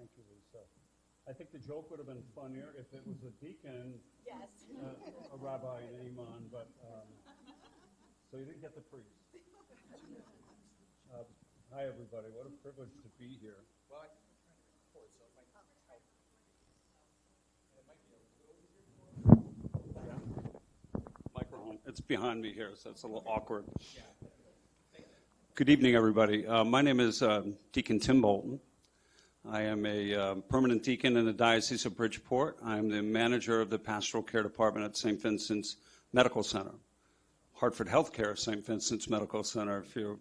Thank you, Lisa. I think the joke would have been funnier if it was a deacon, Yes. a rabbi, and an imam, but so you didn't get the priest. Hi, everybody. What a privilege to be here. Well, I think we're trying to record, so it might help. And it might be a little easier for Microphone. It's behind me here, so it's a little awkward. Good evening, everybody. My name is Deacon Tim Bolton. I am a permanent deacon in the Diocese of Bridgeport. I'm the manager of the Pastoral Care Department at St. Vincent's Medical Center, Hartford Healthcare St. Vincent's Medical Center, for your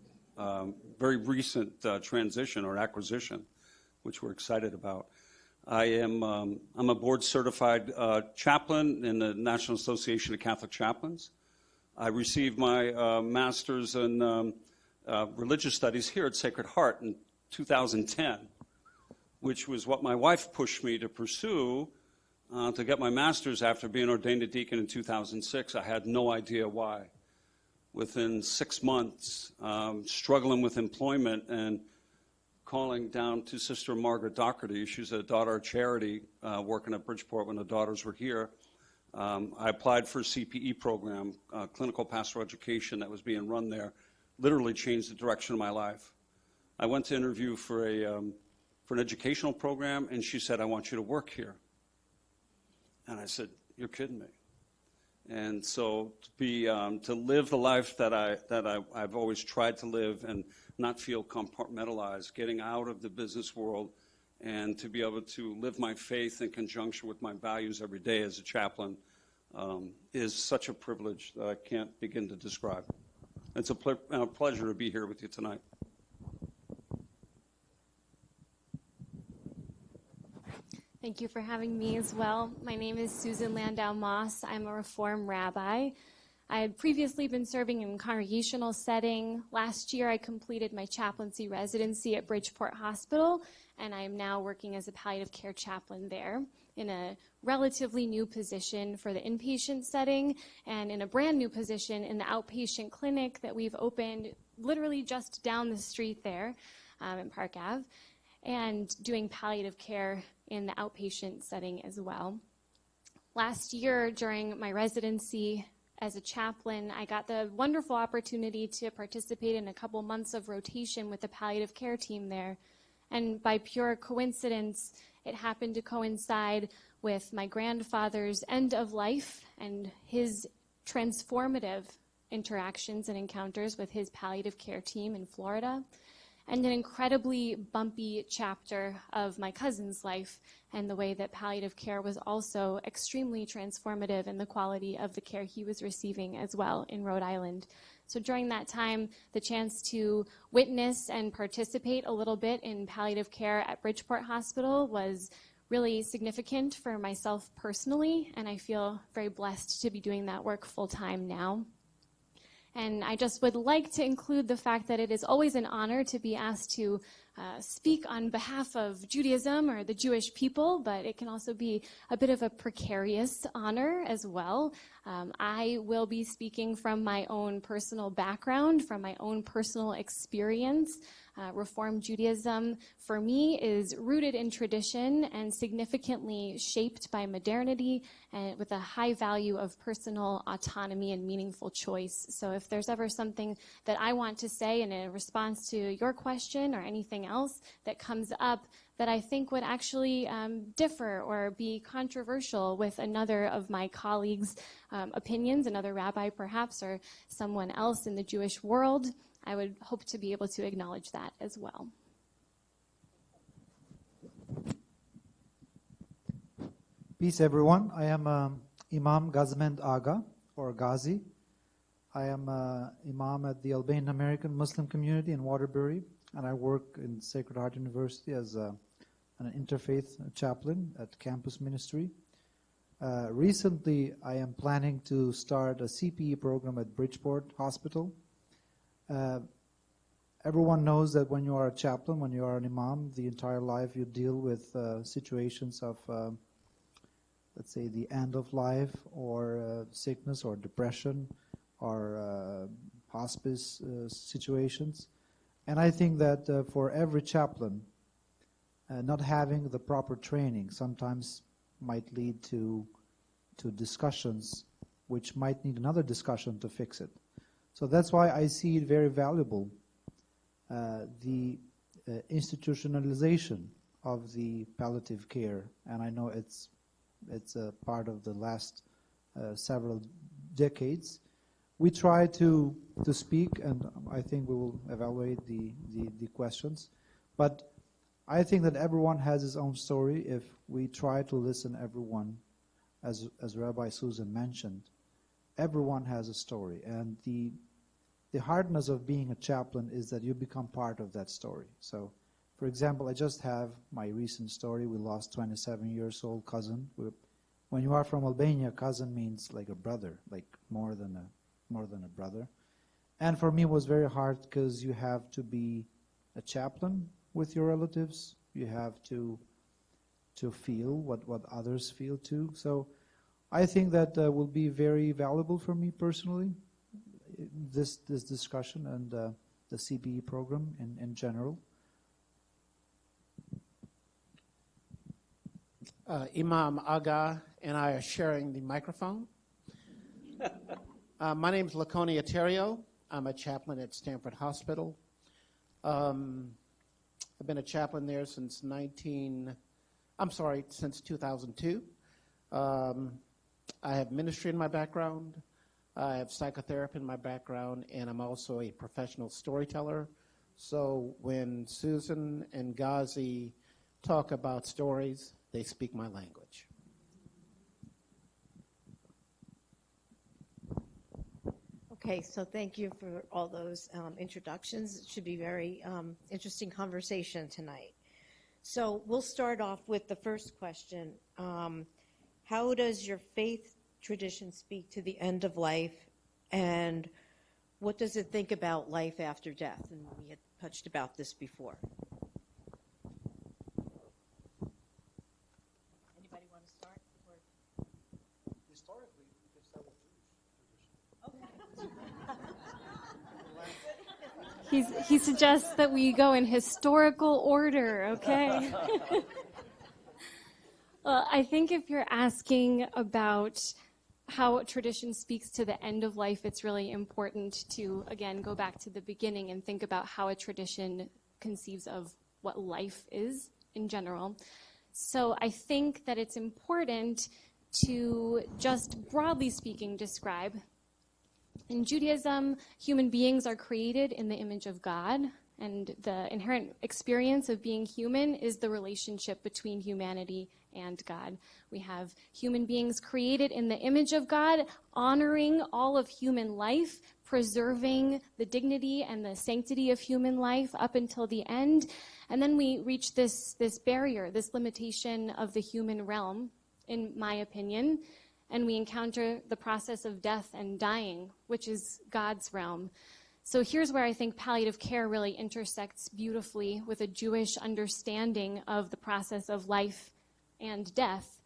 very recent transition or acquisition, which we're excited about. I'm a board-certified chaplain in the National Association of Catholic Chaplains. I received my master's in religious studies here at Sacred Heart in 2010, which was what my wife pushed me to pursue to get my master's after being ordained a deacon in 2006. I had no idea why. Within 6 months, struggling with employment and calling down to Sister Margaret Doherty. She's a daughter of charity working at Bridgeport when the daughters were here. I applied for a CPE program, clinical pastoral education that was being run there. Literally changed the direction of my life. I went to interview for an educational program, and she said, "I want you to work here." And I said, "You're kidding me." And so to live the life that I've always tried to live and not feel compartmentalized, getting out of the business world, and to be able to live my faith in conjunction with my values every day as a chaplain is such a privilege that I can't begin to describe. It's a pleasure to be here with you tonight. Thank you for having me as well. My name is Susan Landau Moss. I'm a Reform rabbi. I had previously been serving in congregational setting. Last year, I completed my chaplaincy residency at Bridgeport Hospital, and I am now working as a palliative care chaplain there in a relatively new position for the inpatient setting and in a brand new position in the outpatient clinic that we've opened literally just down the street there in Park Ave, and doing palliative care in the outpatient setting as well. Last year, during my residency as a chaplain, I got the wonderful opportunity to participate in a couple months of rotation with the palliative care team there. And by pure coincidence, it happened to coincide with my grandfather's end of life and his transformative interactions and encounters with his palliative care team in Florida, and an incredibly bumpy chapter of my cousin's life and the way that palliative care was also extremely transformative in the quality of the care he was receiving as well in Rhode Island. So during that time, the chance to witness and participate a little bit in palliative care at Bridgeport Hospital was really significant for myself personally, and I feel very blessed to be doing that work full-time now. And I just would like to include the fact that it is always an honor to be asked to speak on behalf of Judaism or the Jewish people, but it can also be a bit of a precarious honor as well. I will be speaking from my own personal background, from my own personal experience. Reform Judaism, for me, is rooted in tradition and significantly shaped by modernity, and with a high value of personal autonomy and meaningful choice. So if there's ever something that I want to say in a response to your question or anything else that comes up that I think would actually differ or be controversial with another of my colleagues' opinions, another rabbi perhaps, or someone else in the Jewish world, I would hope to be able to acknowledge that as well. Peace, everyone. I am Imam Gazmend Aga, or Ghazi. I am Imam at the Albanian American Muslim community in Waterbury, and I work in Sacred Heart University as an Interfaith chaplain at campus ministry. Recently, I am planning to start a CPE program at Bridgeport Hospital. Everyone knows that when you are a chaplain, when you are an imam, the entire life you deal with situations of, let's say, the end of life or sickness or depression or hospice situations. And I think that for every chaplain, not having the proper training sometimes might lead to discussions which might need another discussion to fix it. So that's why I see it very valuable, the institutionalization of the palliative care, and I know it's a part of the last several decades. We try to speak, and I think we will evaluate the questions, but I think that everyone has his own story. If we try to listen everyone, as Rabbi Susan mentioned, everyone has a story, and the hardness of being a chaplain is that you become part of that story. So, for example, I just have my recent story. We lost 27-year-old cousin. When you are from Albania, cousin means like a brother, like more than a brother. And for me, it was very hard because you have to be a chaplain with your relatives. You have to feel what others feel too. So I think that will be very valuable for me personally, this discussion and the CBE program in general. Imam Aga and I are sharing the microphone. My name is Laconia Terrio. I'm a chaplain at Stanford Hospital. I've been a chaplain there since 2002. I have ministry in my background. I have psychotherapy in my background, and I'm also a professional storyteller. So when Susan and Ghazi talk about stories, they speak my language. Okay, so thank you for all those introductions. It should be very interesting conversation tonight. So we'll start off with the first question. How does your faith tradition speak to the end of life, and what does it think about life after death? And we had touched about this before. Anybody want to start? Historically, it's that Jewish tradition. He suggests that we go in historical order, okay? Well, I think if you're asking about how tradition speaks to the end of life, it's really important to, again, go back to the beginning and think about how a tradition conceives of what life is in general. So I think that it's important to just broadly speaking describe. In Judaism, human beings are created in the image of God, and the inherent experience of being human is the relationship between humanity and God. We have human beings created in the image of God, honoring all of human life, preserving the dignity and the sanctity of human life up until the end. And then we reach this barrier, this limitation of the human realm, in my opinion, and we encounter the process of death and dying, which is God's realm. So here's where I think palliative care really intersects beautifully with a Jewish understanding of the process of life and death.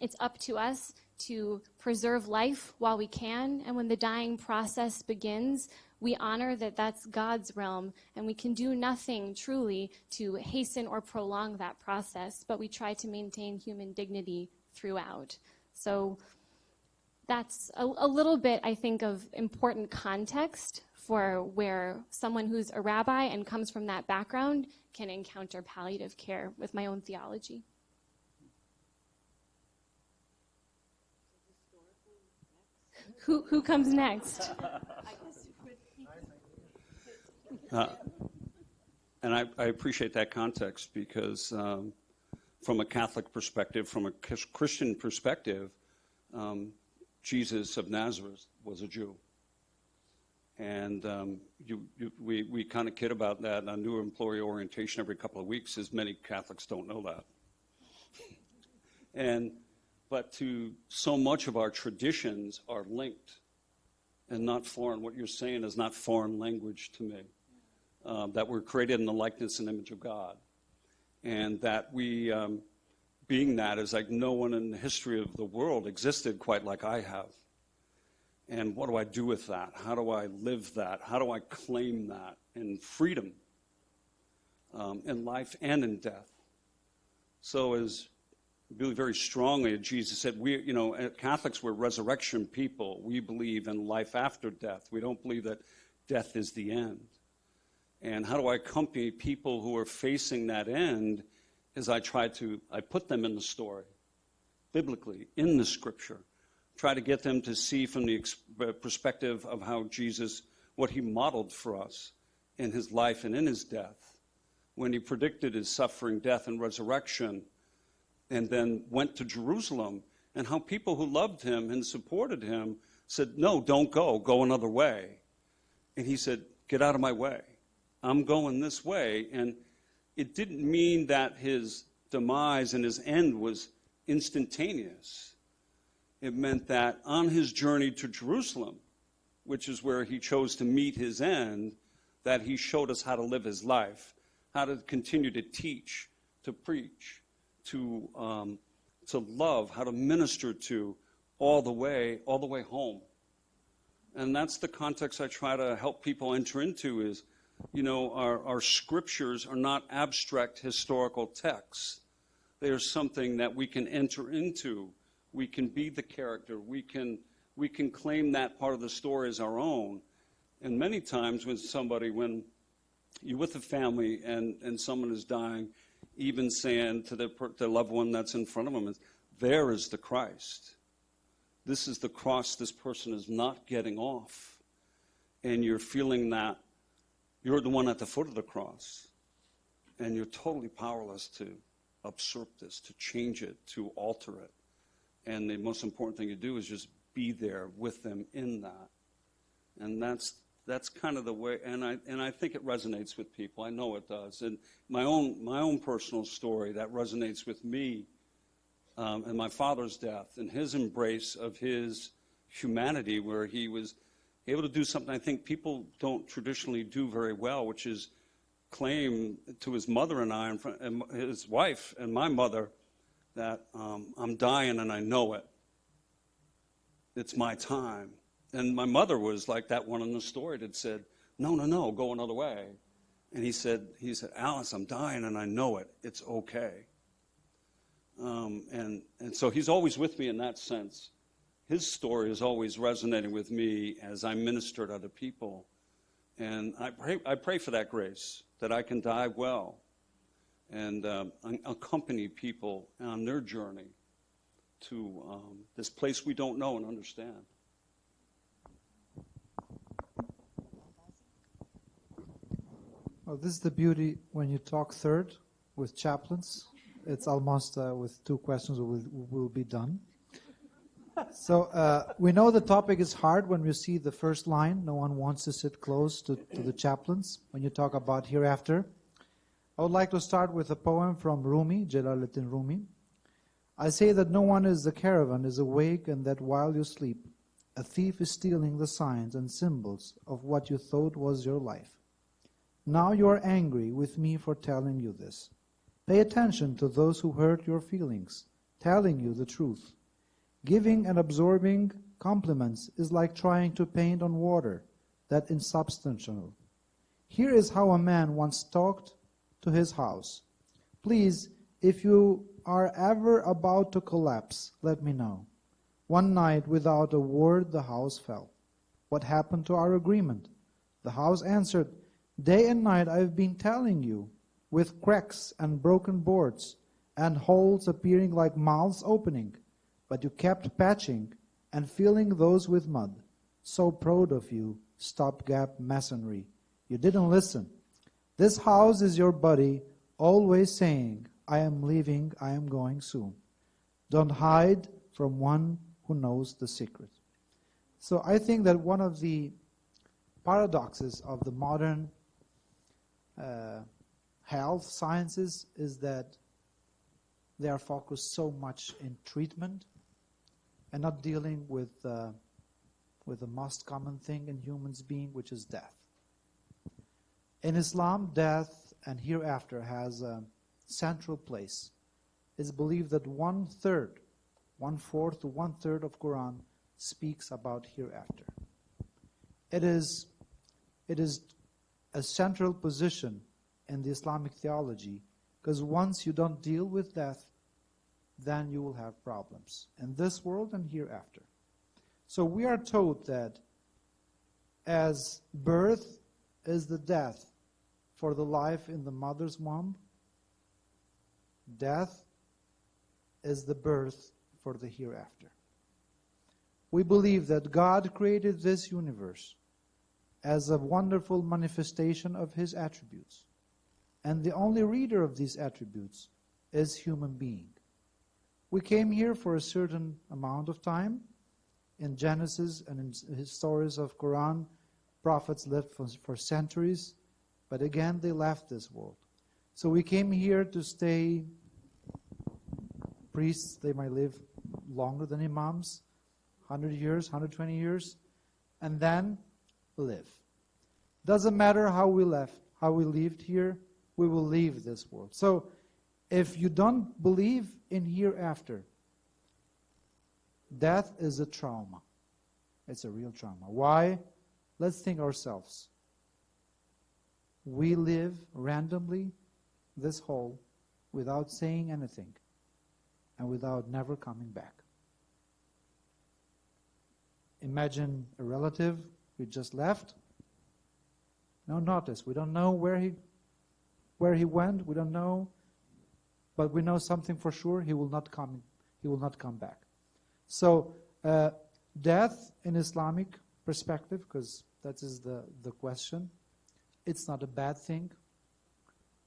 It's up to us to preserve life while we can, and when the dying process begins, we honor that that's God's realm, and we can do nothing truly to hasten or prolong that process, but we try to maintain human dignity throughout. So that's a little bit, I think, of important context for where someone who's a rabbi and comes from that background can encounter palliative care with my own theology. Who comes next? And I appreciate that context because from a Catholic perspective, from a Christian perspective, Jesus of Nazareth was a Jew. And we kind of kid about that on new employee orientation every couple of weeks, as many Catholics don't know that. But to so much of our traditions are linked and not foreign. What you're saying is not foreign language to me. That we're created in the likeness and image of God. And that we, being that, is like no one in the history of the world existed quite like I have. And what do I do with that? How do I live that? How do I claim that in freedom, in life and in death? So as believe very strongly, Jesus said, Catholics, we're resurrection people. We believe in life after death. We don't believe that death is the end. And how do I accompany people who are facing that end is I put them in the story, biblically, in the scripture. Try to get them to see from the perspective of how Jesus, what he modeled for us in his life and in his death, when he predicted his suffering, death, and resurrection, and then went to Jerusalem, and how people who loved him and supported him said, no, don't go another way. And he said, get out of my way. I'm going this way. And it didn't mean that his demise and his end was instantaneous. It meant that on his journey to Jerusalem, which is where he chose to meet his end, that he showed us how to live his life, how to continue to teach, to preach, to love, how to minister to all the way home. And that's the context I try to help people enter into is, our scriptures are not abstract historical texts. They are something that we can enter into. We can be the character. We can claim that part of the story as our own. And many times when you're with a family and someone is dying, even saying to the loved one that's in front of them, there is the Christ. This is the cross this person is not getting off. And you're feeling that you're the one at the foot of the cross. And you're totally powerless to usurp this, to change it, to alter it. And the most important thing to do is just be there with them in that. And that's kind of the way, and I think it resonates with people. I know it does. And my own personal story that resonates with me, and my father's death and his embrace of his humanity, where he was able to do something I think people don't traditionally do very well, which is claim to his mother and I, and his wife and my mother, that I'm dying and I know it. It's my time. And my mother was like that one in the story that said, no, go another way. And he said, Alice, I'm dying and I know it. It's okay. And so he's always with me in that sense. His story is always resonating with me as I minister to other people. And I pray for that grace, that I can die well and accompany people on their journey to this place we don't know and understand. Well, this is the beauty when you talk third with chaplains. It's almost with 2 questions we'll be done. So we know the topic is hard when we see the first line. No one wants to sit close to the chaplains when you talk about hereafter. I would like to start with a poem from Rumi, Jalaluddin Rumi. I say that no one is the caravan is awake, and that while you sleep, a thief is stealing the signs and symbols of what you thought was your life. Now you are angry with me for telling you this. Pay attention to those who hurt your feelings, telling you the truth. Giving and absorbing compliments is like trying to paint on water that is insubstantial. Here is how a man once talked to his house. Please, if you are ever about to collapse, let me know. One night, without a word, the house fell. What happened to our agreement? The house answered, Day and night I've been telling you, with cracks and broken boards, and holes appearing like mouths opening. But you kept patching and filling those with mud. So proud of you, stopgap masonry. You didn't listen. This house is your buddy, always saying, I am leaving, I am going soon. Don't hide from one who knows the secret. So I think that one of the paradoxes of the modern health sciences is that they are focused so much in treatment and not dealing with the most common thing in humans being, which is death. In Islam, death and hereafter has a central place. It's believed that 1/3, 1/4 to 1/3 of Quran speaks about hereafter. It is a central position in the Islamic theology Because once you don't deal with death, then you will have problems in this world and hereafter. So we are told that as birth is the death for the life in the mother's womb, death is the birth for the hereafter. We believe that God created this universe as a wonderful manifestation of His attributes. And the only reader of these attributes is human being. We came here for a certain amount of time. In Genesis and in his stories of Quran, prophets lived for centuries, but again they left this world. So we came here to stay. Priests, they might live longer than imams, 100 years, 120 years, and then live. Doesn't matter how we lived here, we will leave this world. So if you don't believe in hereafter, death is a trauma. It's a real trauma. Why? Let's think ourselves. We live randomly this whole without saying anything and without never coming back. Imagine a relative who just left. No notice. We don't know where he went. We don't know. But we know something for sure. He will not come back. So death in Islamic perspective, because that is the question, it's not a bad thing.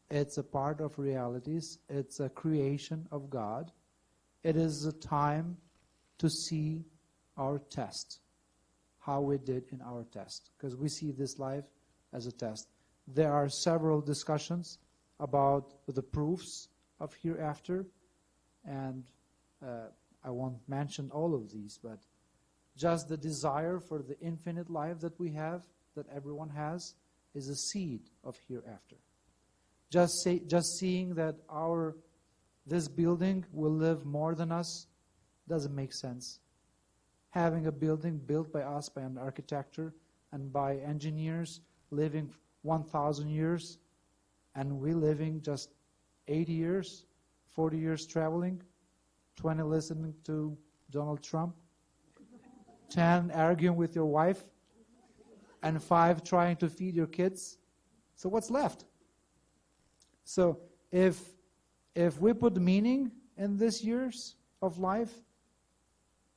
It's a part of realities. It's a creation of God. It is a time to see our test, how we did in our test, because we see this life as a test. There are several discussions about the proofs of hereafter, and I won't mention all of these, but just the desire for the infinite life that we have, that everyone has, is a seed of hereafter. Just seeing that this building will live more than us doesn't make sense. Having a building built by us, by an architecture, and by engineers living 1,000 years, and we living just 80 years, 40 years traveling, 20 listening to Donald Trump, 10 arguing with your wife, and 5 trying to feed your kids. So what's left? So if we put meaning in these years of life,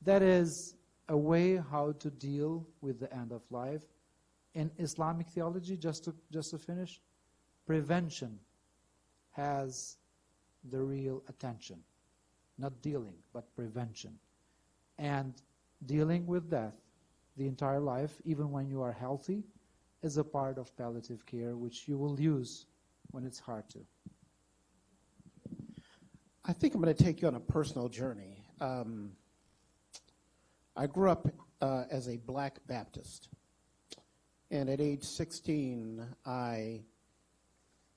that is a way how to deal with the end of life. In Islamic theology, just to finish, prevention has the real attention. Not dealing, but prevention. And dealing with death the entire life, even when you are healthy, is a part of palliative care, which you will use when it's hard to. I think I'm going to take you on a personal journey. I grew up as a black Baptist. And at age 16, I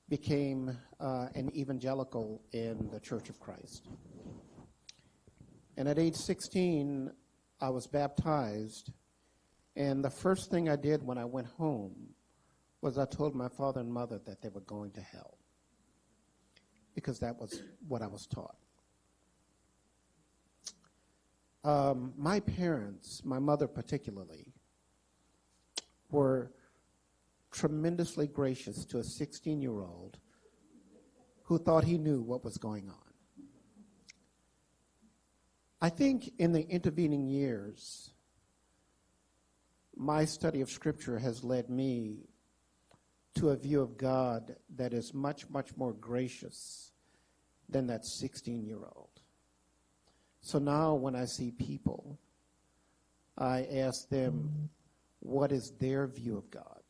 became an evangelical in the Church of Christ. And at age 16, I was baptized. And the first thing I did when I went home was I told my father and mother that they were going to hell, because that was what I was taught. My parents, my mother particularly, were tremendously gracious to a 16-year-old who thought he knew what was going on. I think in the intervening years, my study of Scripture has led me to a view of God that is much, much more gracious than that 16-year-old. So now when I see people, I ask them, what is their view of God?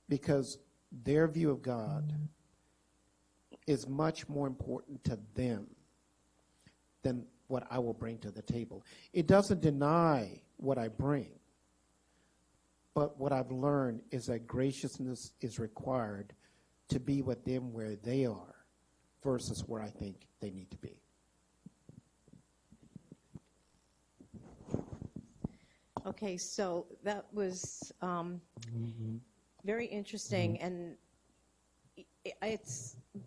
Because their view of God is much more important to them than what I will bring to the table. It doesn't deny what I bring, but what I've learned is that graciousness is required to be with them where they are versus where I think they need to be. Okay, so that was very interesting, and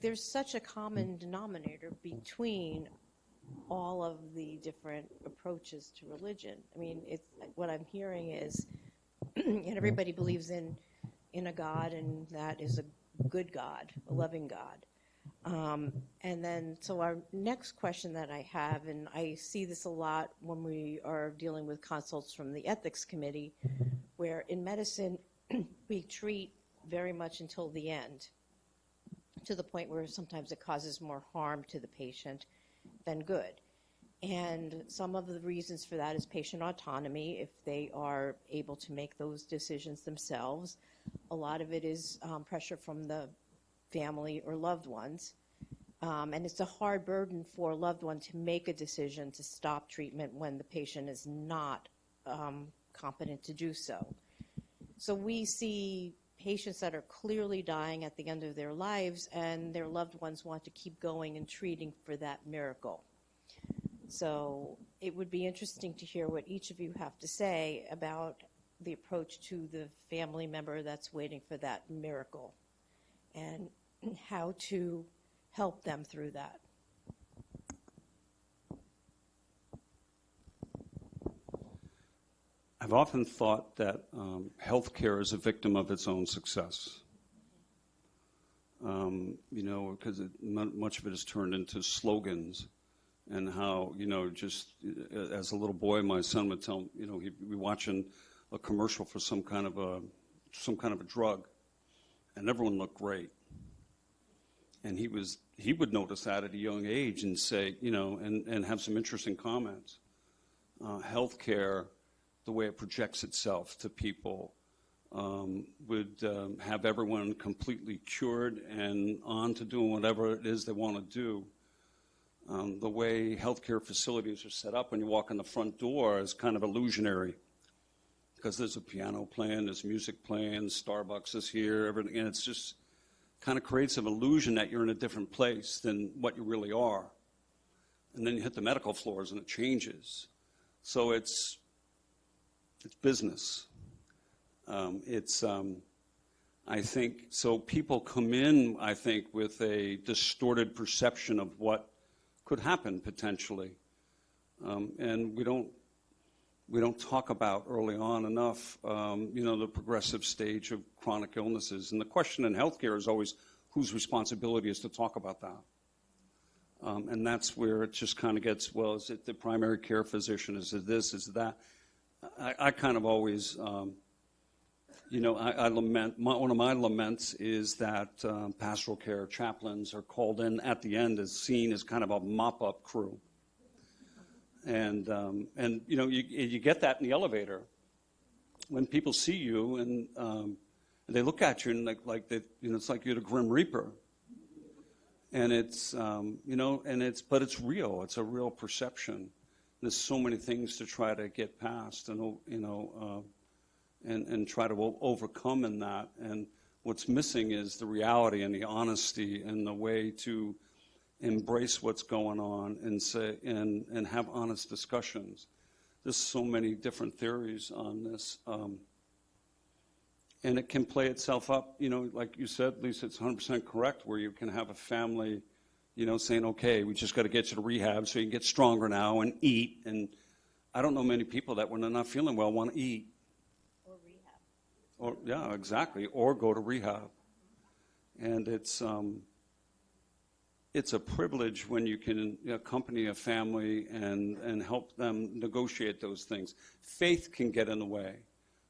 there's such a common denominator between all of the different approaches to religion. I mean, what I'm hearing is, and everybody believes in a God, and that is a good God, a loving God. And then, so our next question that I have, and I see this a lot when we are dealing with consults from the ethics committee, where in medicine we treat very much until the end, to the point where sometimes it causes more harm to the patient than good. And some of the reasons for that is patient autonomy, if they are able to make those decisions themselves. A lot of it is pressure from the family or loved ones. And it's a hard burden for a loved one to make a decision to stop treatment when the patient is not competent to do so. So we see patients that are clearly dying at the end of their lives, and their loved ones want to keep going and treating for that miracle. So it would be interesting to hear what each of you have to say about the approach to the family member that's waiting for that miracle and how to help them through that. I've often thought that healthcare is a victim of its own success. Because much of it is turned into slogans, and how, just as a little boy, my son would tell, he'd be watching a commercial for some kind of a drug, and everyone looked great. And he would notice that at a young age and say, and have some interesting comments. Healthcare, the way it projects itself to people, would have everyone completely cured and on to doing whatever it is they want to do. The way healthcare facilities are set up when you walk in the front door is kind of illusionary, because there's a piano playing, there's music playing, Starbucks is here, everything, and it's just kind of creates an illusion that you're in a different place than what you really are. And then you hit the medical floors and it changes. So it's business. I think, so people come in, I think, with a distorted perception of what could happen potentially. And we don't talk about early on enough, the progressive stage of chronic illnesses. And the question in healthcare is always whose responsibility is to talk about that. And that's where it just kind of gets, well, is it the primary care physician? Is it this? Is it that? I kind of always, I lament, one of my laments is that pastoral care chaplains are called in at the end as seen as kind of a mop-up crew. And you get that in the elevator when people see you and they look at you and it's like you're the Grim Reaper. And but it's real. It's a real perception. There's so many things to try to get past and try to overcome in that. And what's missing is the reality and the honesty and the way to embrace what's going on and say and have honest discussions. There's so many different theories on this, and it can play itself up. Like you said, Lisa, it's 100% correct. Where you can have a family, saying, "Okay, we just got to get you to rehab so you can get stronger now and eat." And I don't know many people that when they're not feeling well want to eat. Or rehab. Or yeah, exactly. Or go to rehab, and it's a privilege when you can accompany a family and help them negotiate those things. Faith can get in the way.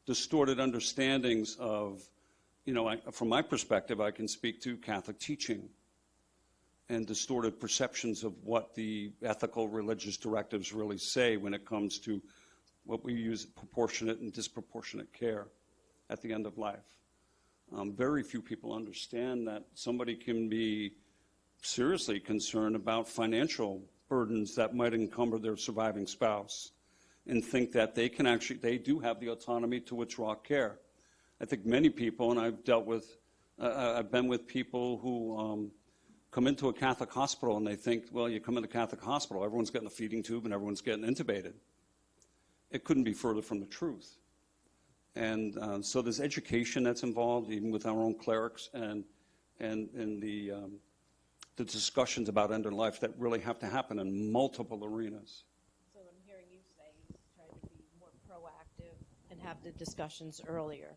Distorted understandings of, from my perspective, I can speak to Catholic teaching and distorted perceptions of what the ethical religious directives really say when it comes to what we use proportionate and disproportionate care at the end of life. Very few people understand that somebody can be seriously concerned about financial burdens that might encumber their surviving spouse and think that they do have the autonomy to withdraw care. I think many people, and I've been with people who come into a Catholic hospital and they think, well, you come into a Catholic hospital, everyone's getting a feeding tube and everyone's getting intubated. It couldn't be further from the truth. And so there's education that's involved, even with our own clerics, and and the discussions about end of life that really have to happen in multiple arenas. So I'm hearing you say try to be more proactive and have the discussions earlier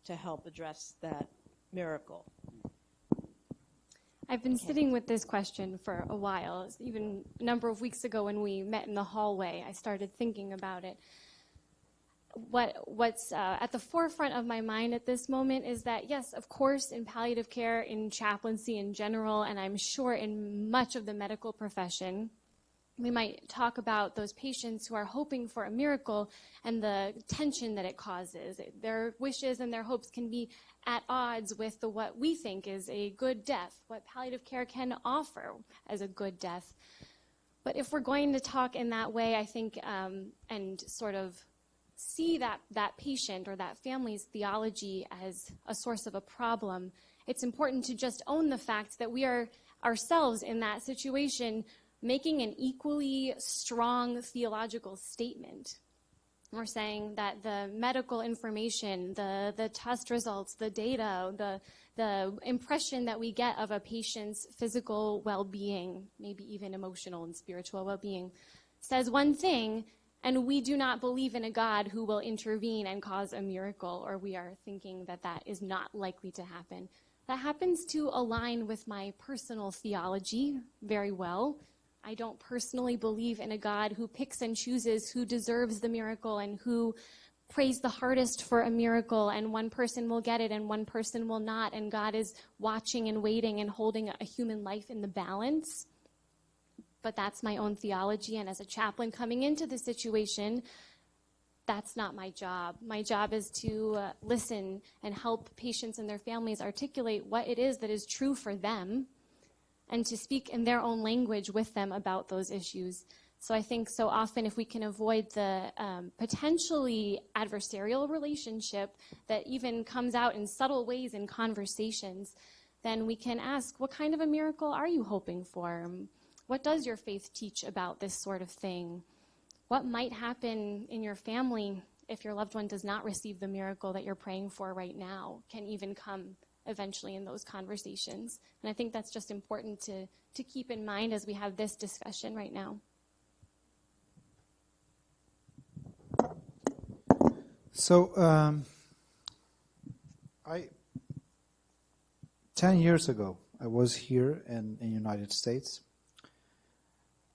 to help address that miracle. I've been sitting with this question for a while. Even a number of weeks ago when we met in the hallway, I started thinking about it. What's at the forefront of my mind at this moment is that, yes, of course, in palliative care, in chaplaincy in general, and I'm sure in much of the medical profession, we might talk about those patients who are hoping for a miracle and the tension that it causes. Their wishes and their hopes can be at odds with what we think is a good death, what palliative care can offer as a good death. But if we're going to talk in that way, I think, and sort of see that patient or that family's theology as a source of a problem, it's important to just own the fact that we are ourselves in that situation making an equally strong theological statement. We're saying that the medical information, the test results, the data, the impression that we get of a patient's physical well-being, maybe even emotional and spiritual well-being, says one thing, and we do not believe in a God who will intervene and cause a miracle, or we are thinking that that is not likely to happen. That happens to align with my personal theology very well. I don't personally believe in a God who picks and chooses who deserves the miracle and who prays the hardest for a miracle, and one person will get it and one person will not, and God is watching and waiting and holding a human life in the balance. But that's my own theology, and as a chaplain coming into the situation, that's not my job. My job is to listen and help patients and their families articulate what it is that is true for them, and to speak in their own language with them about those issues. So I think so often if we can avoid the potentially adversarial relationship that even comes out in subtle ways in conversations, then we can ask, what kind of a miracle are you hoping for? What does your faith teach about this sort of thing? What might happen in your family if your loved one does not receive the miracle that you're praying for right now? Can even come eventually in those conversations. And I think that's just important to keep in mind as we have this discussion right now. So, 10 years ago, I was here in the United States,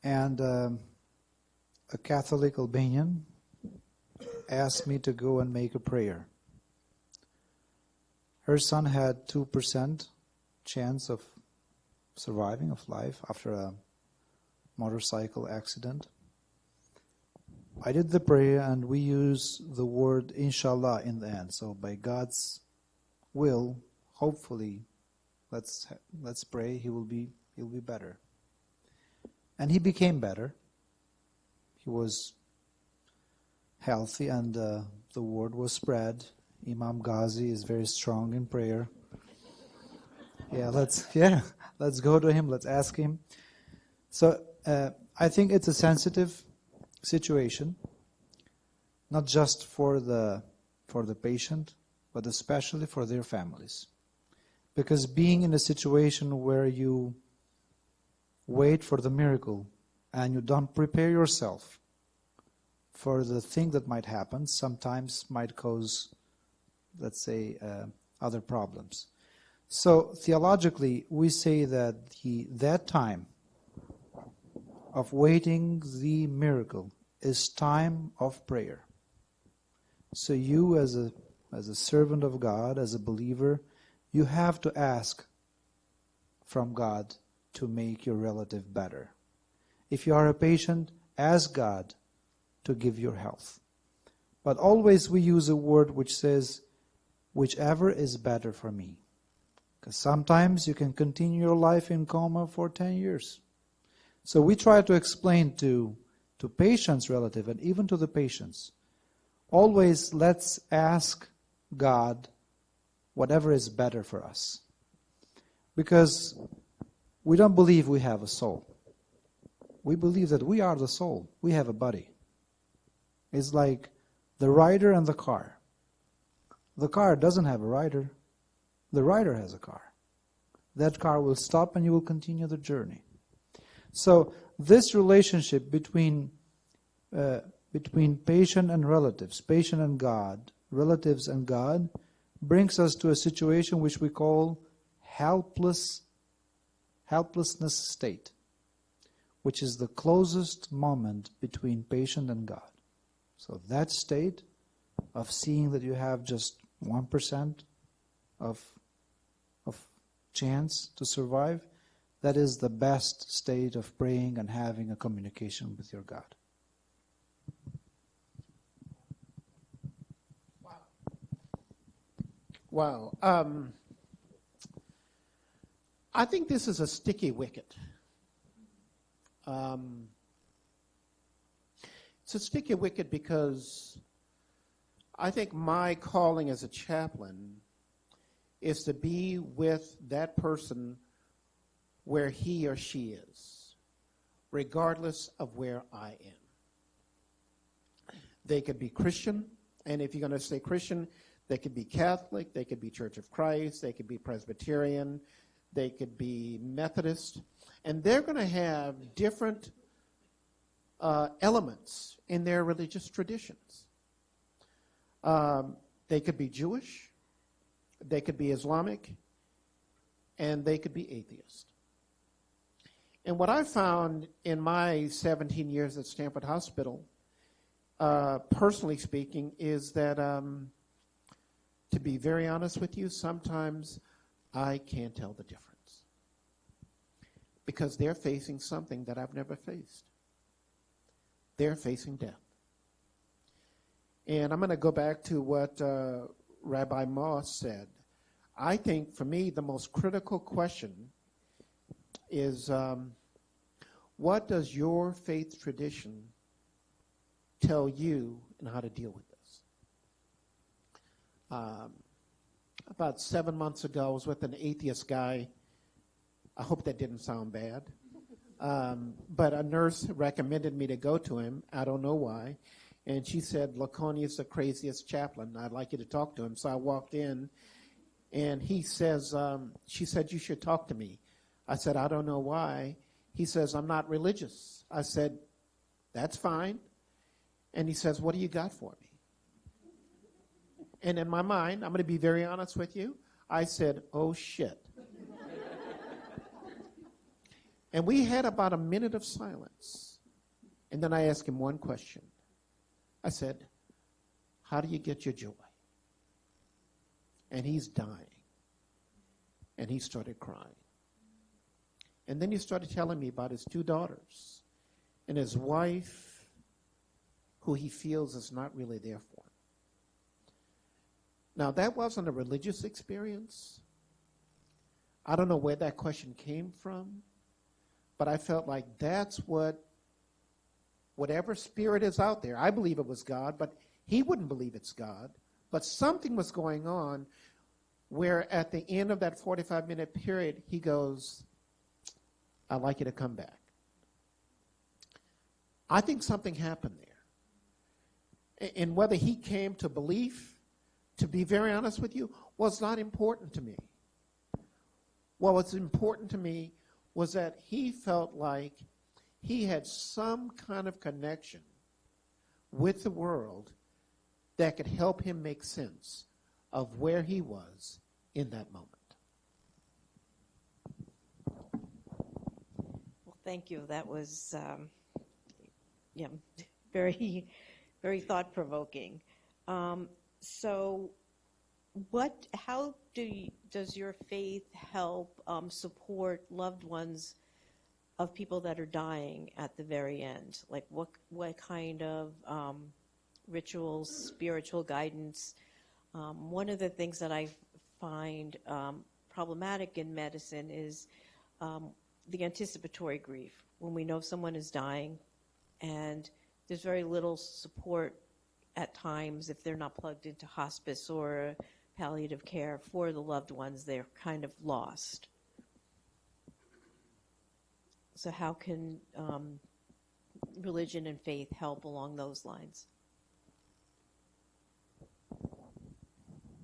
and a Catholic Albanian asked me to go and make a prayer. Her son had 2% chance of surviving of life after a motorcycle accident. I did the prayer, and we use the word inshallah in the end. So by God's will, hopefully, let's pray he'll be better. And he became better. He was healthy, and the word was spread. Imam Ghazi is very strong in prayer. Let's go to him. Let's ask him. So I think it's a sensitive situation, not just for the patient, but especially for their families, because being in a situation where you wait for the miracle and you don't prepare yourself for the thing that might happen, sometimes might cause, let's say, other problems. So theologically, we say that that time of waiting the miracle is time of prayer. So you, as a servant of God, as a believer, you have to ask from God to make your relative better. If you are a patient, ask God to give your health. But always we use a word which says, whichever is better for me. Because sometimes you can continue your life in coma for 10 years. So we try to explain to patients' relative and even to the patients, always let's ask God whatever is better for us. Because we don't believe we have a soul. We believe that we are the soul. We have a body. It's like the rider and the car. The car doesn't have a rider. The rider has a car. that car will stop and you will continue the journey. So this relationship between patient and relatives, patient and God, relatives and God, brings us to a situation which we call helplessness state, which is the closest moment between patient and God. So that state of seeing that you have just 1% of chance to survive, that is the best state of praying and having a communication with your God. Wow. I think this is a sticky wicket. It's a sticky wicket because I think my calling as a chaplain is to be with that person where he or she is, regardless of where I am. They could be Christian, and if you're going to say Christian, they could be Catholic, they could be Church of Christ, they could be Presbyterian, they could be Methodist, and they're going to have different elements in their religious traditions. They could be Jewish, they could be Islamic, and they could be atheist. And what I found in my 17 years at Stanford Hospital, personally speaking, is that, to be very honest with you, sometimes I can't tell the difference. Because they're facing something that I've never faced. They're facing death. And I'm going to go back to what Rabbi Moss said. I think, for me, the most critical question is, what does your faith tradition tell you and how to deal with this? About 7 months ago, I was with an atheist guy. I hope that didn't sound bad. But a nurse recommended me to go to him. I don't know why. And she said, Laconia's the craziest chaplain. I'd like you to talk to him. So I walked in, and he says, she said, you should talk to me. I said, I don't know why. He says, I'm not religious. I said, that's fine. And he says, what do you got for me? And in my mind, I'm going to be very honest with you, I said, oh, shit. And we had about a minute of silence. And then I asked him one question. I said, how do you get your joy? And he's dying. And he started crying. And then he started telling me about his 2 daughters and his wife, who he feels is not really there for him. Now, that wasn't a religious experience. I don't know where that question came from, but I felt like that's whatever spirit is out there, I believe it was God, but he wouldn't believe it's God. But something was going on where at the end of that 45-minute period, he goes, I'd like you to come back. I think something happened there. And whether he came to belief, to be very honest with you, was not important to me. What was important to me was that he felt like he had some kind of connection with the world that could help him make sense of where he was in that moment. Well, thank you. That was very, very thought-provoking. So how does your faith help support loved ones of people that are dying at the very end? Like what kind of rituals, spiritual guidance? One of the things that I find problematic in medicine is the anticipatory grief, when we know someone is dying and there's very little support at times if they're not plugged into hospice or palliative care for the loved ones. They're kind of lost. So how can religion and faith help along those lines?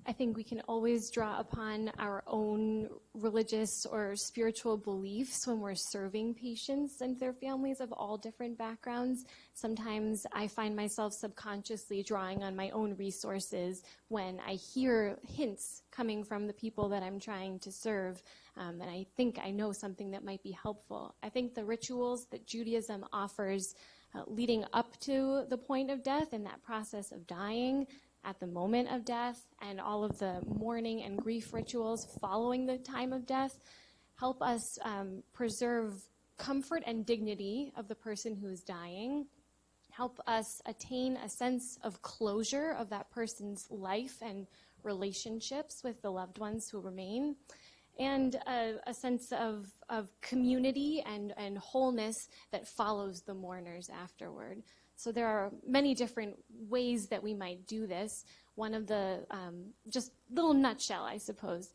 I think we can always draw upon our own religious or spiritual beliefs when we're serving patients and their families of all different backgrounds. Sometimes I find myself subconsciously drawing on my own resources when I hear hints coming from the people that I'm trying to serve, and I think I know something that might be helpful. I think the rituals that Judaism offers leading up to the point of death and that process of dying, at the moment of death, and all of the mourning and grief rituals following the time of death help us preserve comfort and dignity of the person who is dying, help us attain a sense of closure of that person's life and relationships with the loved ones who remain, and a sense of community and wholeness that follows the mourners afterward. So there are many different ways that we might do this. One of the, just little nutshell, I suppose,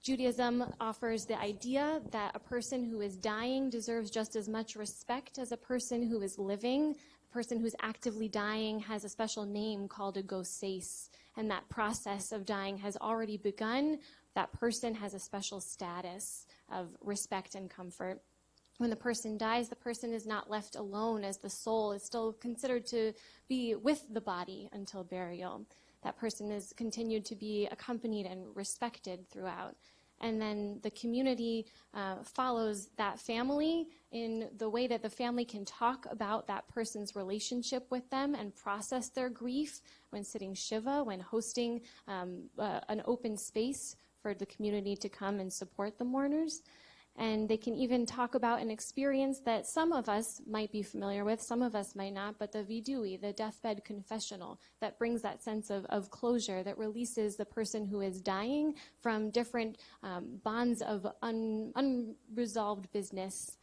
Judaism offers the idea that a person who is dying deserves just as much respect as a person who is living. A person who's actively dying has a special name called a goses, and that process of dying has already begun. That person has a special status of respect and comfort. When the person dies, the person is not left alone, as the soul is still considered to be with the body until burial. That person is continued to be accompanied and respected throughout. And then the community follows that family in the way that the family can talk about that person's relationship with them and process their grief when sitting Shiva, when hosting an open space for the community to come and support the mourners. And they can even talk about an experience that some of us might be familiar with, some of us might not, but the vidui, the deathbed confessional, that brings that sense of closure, that releases the person who is dying from different bonds of unresolved business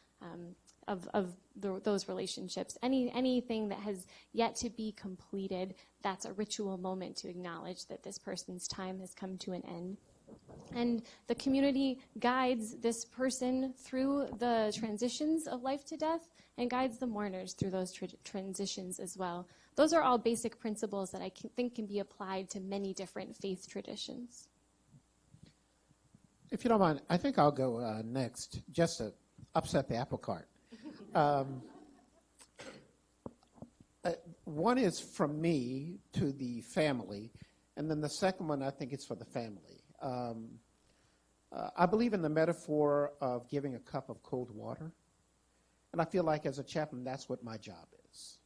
of those relationships. Anything that has yet to be completed, that's a ritual moment to acknowledge that this person's time has come to an end. And the community guides this person through the transitions of life to death and guides the mourners through those transitions as well. Those are all basic principles that I think can be applied to many different faith traditions. If you don't mind, I think I'll go next, just to upset the apple cart. One is from me to the family, and then the second one I think is for the family. I believe in the metaphor of giving a cup of cold water. And I feel like as a chaplain, that's what my job is.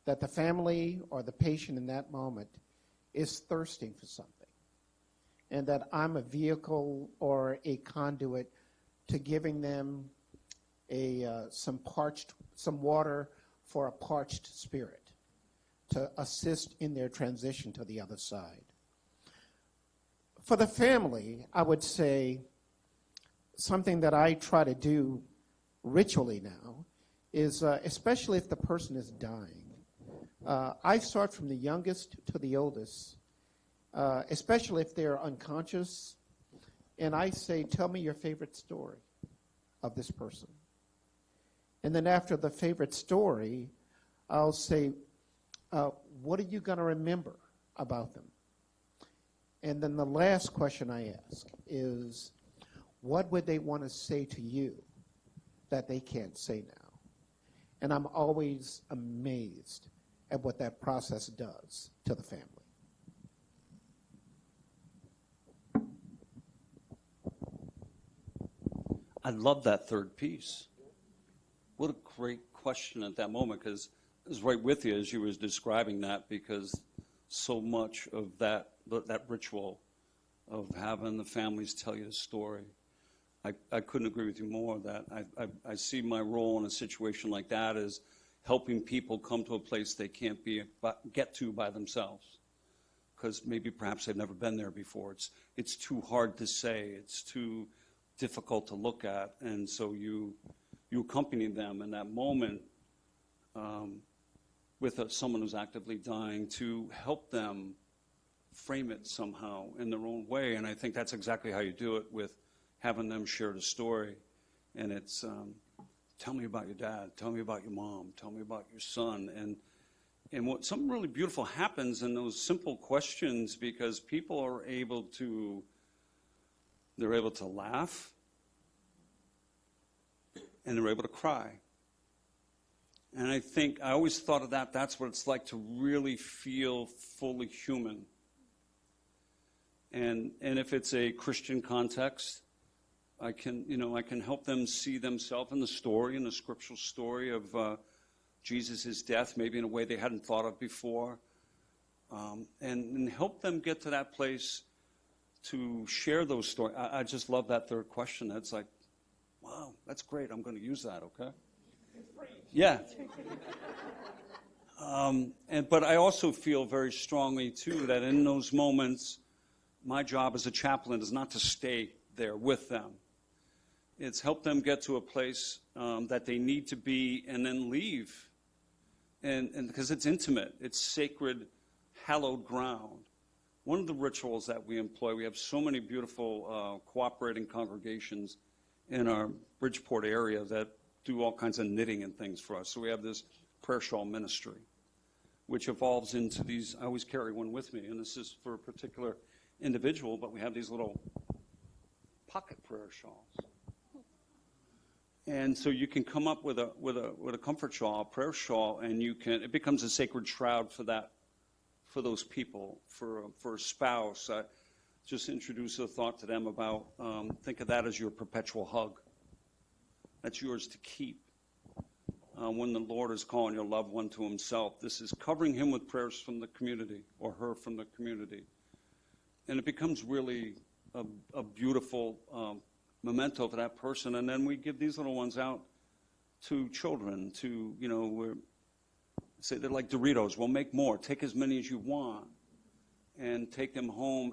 That the family or the patient in that moment is thirsting for something. And that I'm a vehicle or a conduit to giving them some water for a parched spirit, to assist in their transition to the other side. For the family, I would say something that I try to do ritually now is, especially if the person is dying, I start from the youngest to the oldest, especially if they're unconscious, and I say, tell me your favorite story of this person. And then after the favorite story, I'll say, what are you going to remember about them? And then the last question I ask is, what would they want to say to you that they can't say now? And I'm always amazed at what that process does to the family. I love that third piece. What a great question at that moment, because I was right with you as you was describing that, because so much of that ritual of having the families tell you a story, I couldn't agree with you more. That I see my role in a situation like that as helping people come to a place they can't get to by themselves, because maybe perhaps they've never been there before. It's too hard to say. It's too difficult to look at, and so you accompany them in that moment with someone who's actively dying to help them frame it somehow in their own way. And I think that's exactly how you do it, with having them share the story. And it's, tell me about your dad, tell me about your mom, tell me about your son. And what something really beautiful happens in those simple questions, because people are able to They're able to laugh, and they're able to cry. And I think, I always thought of that, that's what it's like to really feel fully human. And if it's a Christian context, I can help them see themselves in the story, in the scriptural story of Jesus' death, maybe in a way they hadn't thought of before, and help them get to that place to share those stories. I just love that third question. That's like, wow, that's great. I'm going to use that, okay? Yeah. But I also feel very strongly, too, that in those moments, my job as a chaplain is not to stay there with them. It's help them get to a place that they need to be and then leave. And because it's intimate, it's sacred, hallowed ground. One of the rituals that we employ, we have so many beautiful cooperating congregations in our Bridgeport area that do all kinds of knitting and things for us. So we have this prayer shawl ministry, which evolves into these. I always carry one with me, and this is for a particular individual, but we have these little pocket prayer shawls. And so you can come up with a comfort shawl, a prayer shawl, and it becomes a sacred shroud for those people, for a spouse. Just introduce a thought to them about, think of that as your perpetual hug. That's yours to keep. When the Lord is calling your loved one to himself, this is covering him with prayers from the community, or her from the community. And it becomes really a beautiful memento for that person. And then we give these little ones out to children, say they're like Doritos. We'll make more. Take as many as you want, and take them home,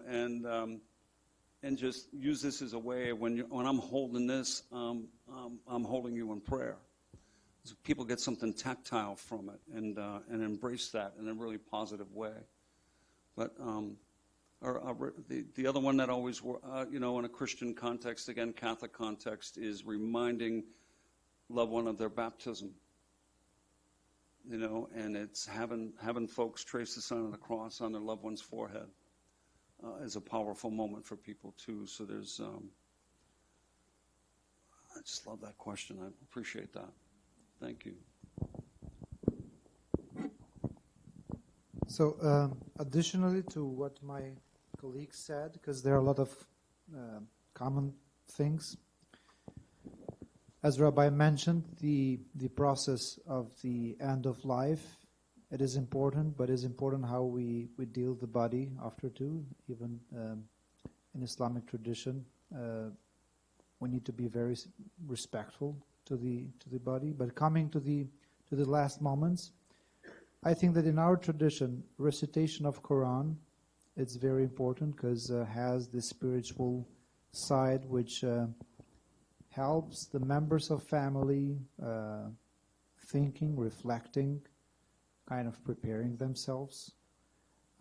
and just use this as a way when I'm holding this, I'm holding you in prayer. So people get something tactile from it, and embrace that in a really positive way. But the other one that always, in a Christian context, again, Catholic context, is reminding loved one of their baptism. And it's having folks trace the sign of the cross on their loved one's forehead is a powerful moment for people too. So there's, I just love that question. I appreciate that. Thank you. So additionally to what my colleagues said, because there are a lot of common things, as Rabbi mentioned, the process of the end of life, it is important, but it's important how we deal with the body after too. Even in Islamic tradition, we need to be very respectful to the body. But coming to the last moments, I think that in our tradition, recitation of Quran, it's very important because it has the spiritual side which helps the members of family thinking, reflecting, kind of preparing themselves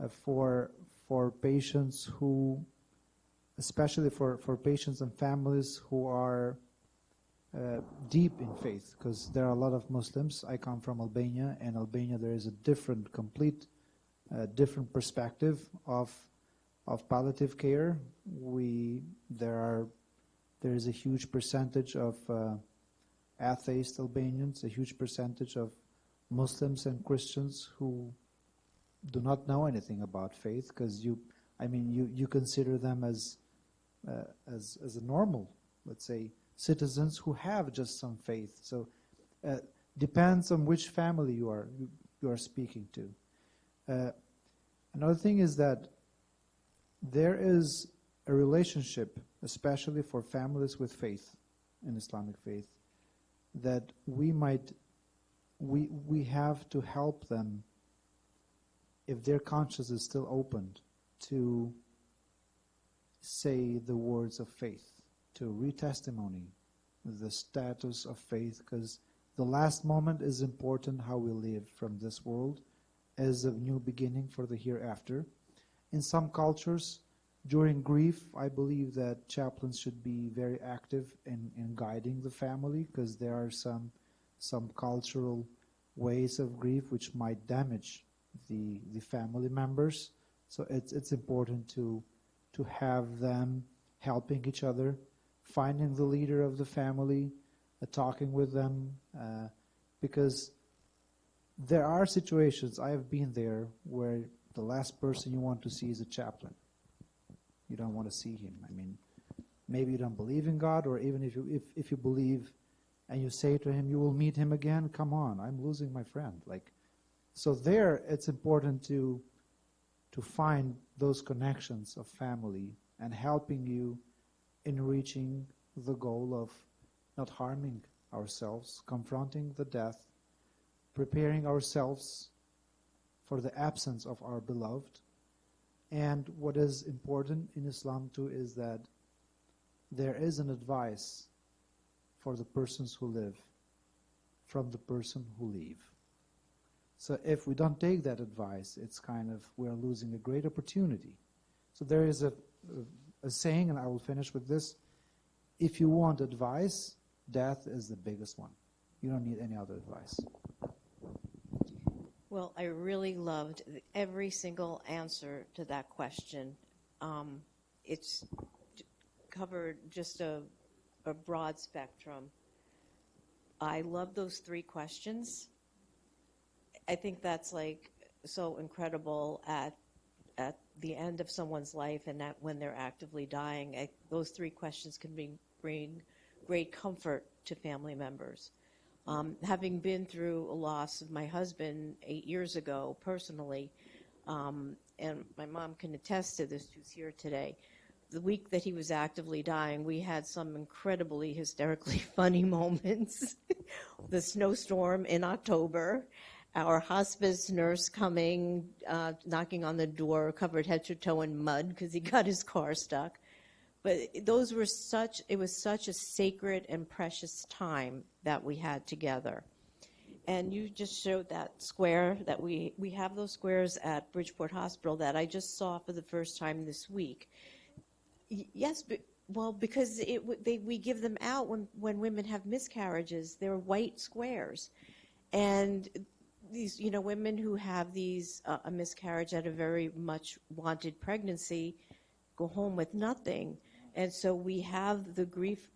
for patients who, especially for patients and families who are deep in faith, because there are a lot of Muslims. I come from Albania, and Albania there is a different perspective of palliative care. There is a huge percentage of atheist Albanians, a huge percentage of Muslims and Christians who do not know anything about faith, because you consider them as a normal, let's say, citizens who have just some faith. So depends on which family you are speaking to. Another thing is that there is a relationship, especially for families with faith, in Islamic faith, that we have to help them, if their conscience is still opened, to say the words of faith, to re-testimony the status of faith, because the last moment is important, how we live from this world as a new beginning for the hereafter. In some cultures, during grief, I believe that chaplains should be very active in guiding the family, because there are some cultural ways of grief which might damage the family members. So it's important to have them helping each other, finding the leader of the family, talking with them, because there are situations, I have been there, where the last person you want to see is a chaplain. You don't want to see him. I mean, maybe you don't believe in God, or even if you believe and you say to him, you will meet him again, come on, I'm losing my friend. So there, it's important to find those connections of family and helping you in reaching the goal of not harming ourselves, confronting the death, preparing ourselves for the absence of our beloved. And what is important in Islam too is that there is an advice for the persons who live from the person who leave. So if we don't take that advice, it's kind of, we're losing a great opportunity. So there is a saying, and I will finish with this: if you want advice, death is the biggest one. You don't need any other advice. Well, I really loved every single answer to that question. It's covered just a broad spectrum. I love those 3 questions. I think that's so incredible at the end of someone's life, and that when they're actively dying, those 3 questions can bring great comfort to family members. Having been through a loss of my husband 8 years ago personally, and my mom can attest to this, who's here today, the week that he was actively dying, we had some incredibly hysterically funny moments. The snowstorm in October, our hospice nurse coming, knocking on the door, covered head to toe in mud because he got his car stuck. But it was such a sacred and precious time that we had together. And you just showed that square that we have those squares at Bridgeport Hospital that I just saw for the first time this week. Yes, because we give them out when women have miscarriages. They're white squares. And these, women who have these a miscarriage at a very much wanted pregnancy go home with nothing. And so we have the grief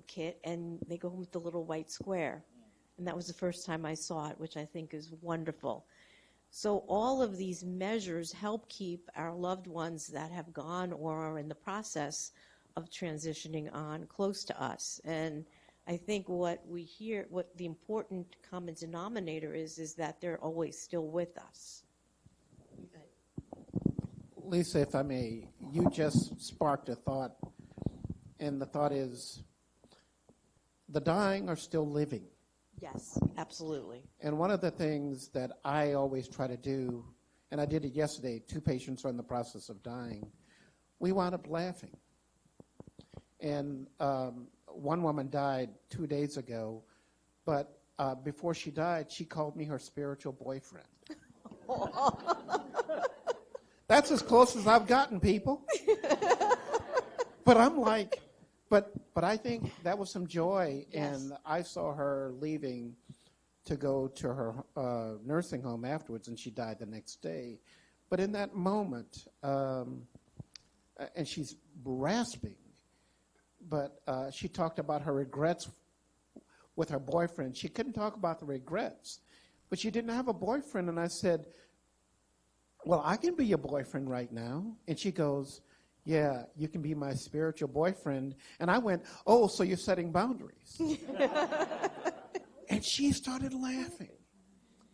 kit, and they go home with the little white square. And that was the first time I saw it, which I think is wonderful. So all of these measures help keep our loved ones that have gone or are in the process of transitioning on close to us. And I think what we hear, what the important common denominator is that they're always still with us. Lisa, if I may, you just sparked a thought, and the thought is the dying are still living. Yes, absolutely. And one of the things that I always try to do, and I did it yesterday, 2 patients are in the process of dying, we wound up laughing. And one woman died 2 days ago, but before she died, she called me her spiritual boyfriend. That's as close as I've gotten, people. But I'm like, but I think that was some joy, Yes. and I saw her leaving to go to her nursing home afterwards, and she died the next day. But in that moment, and she's rasping, but she talked about her regrets with her boyfriend. She couldn't talk about the regrets, but she didn't have a boyfriend, and I said, well, I can be your boyfriend right now. And she goes, yeah, you can be my spiritual boyfriend. And I went, oh, so you're setting boundaries. And she started laughing.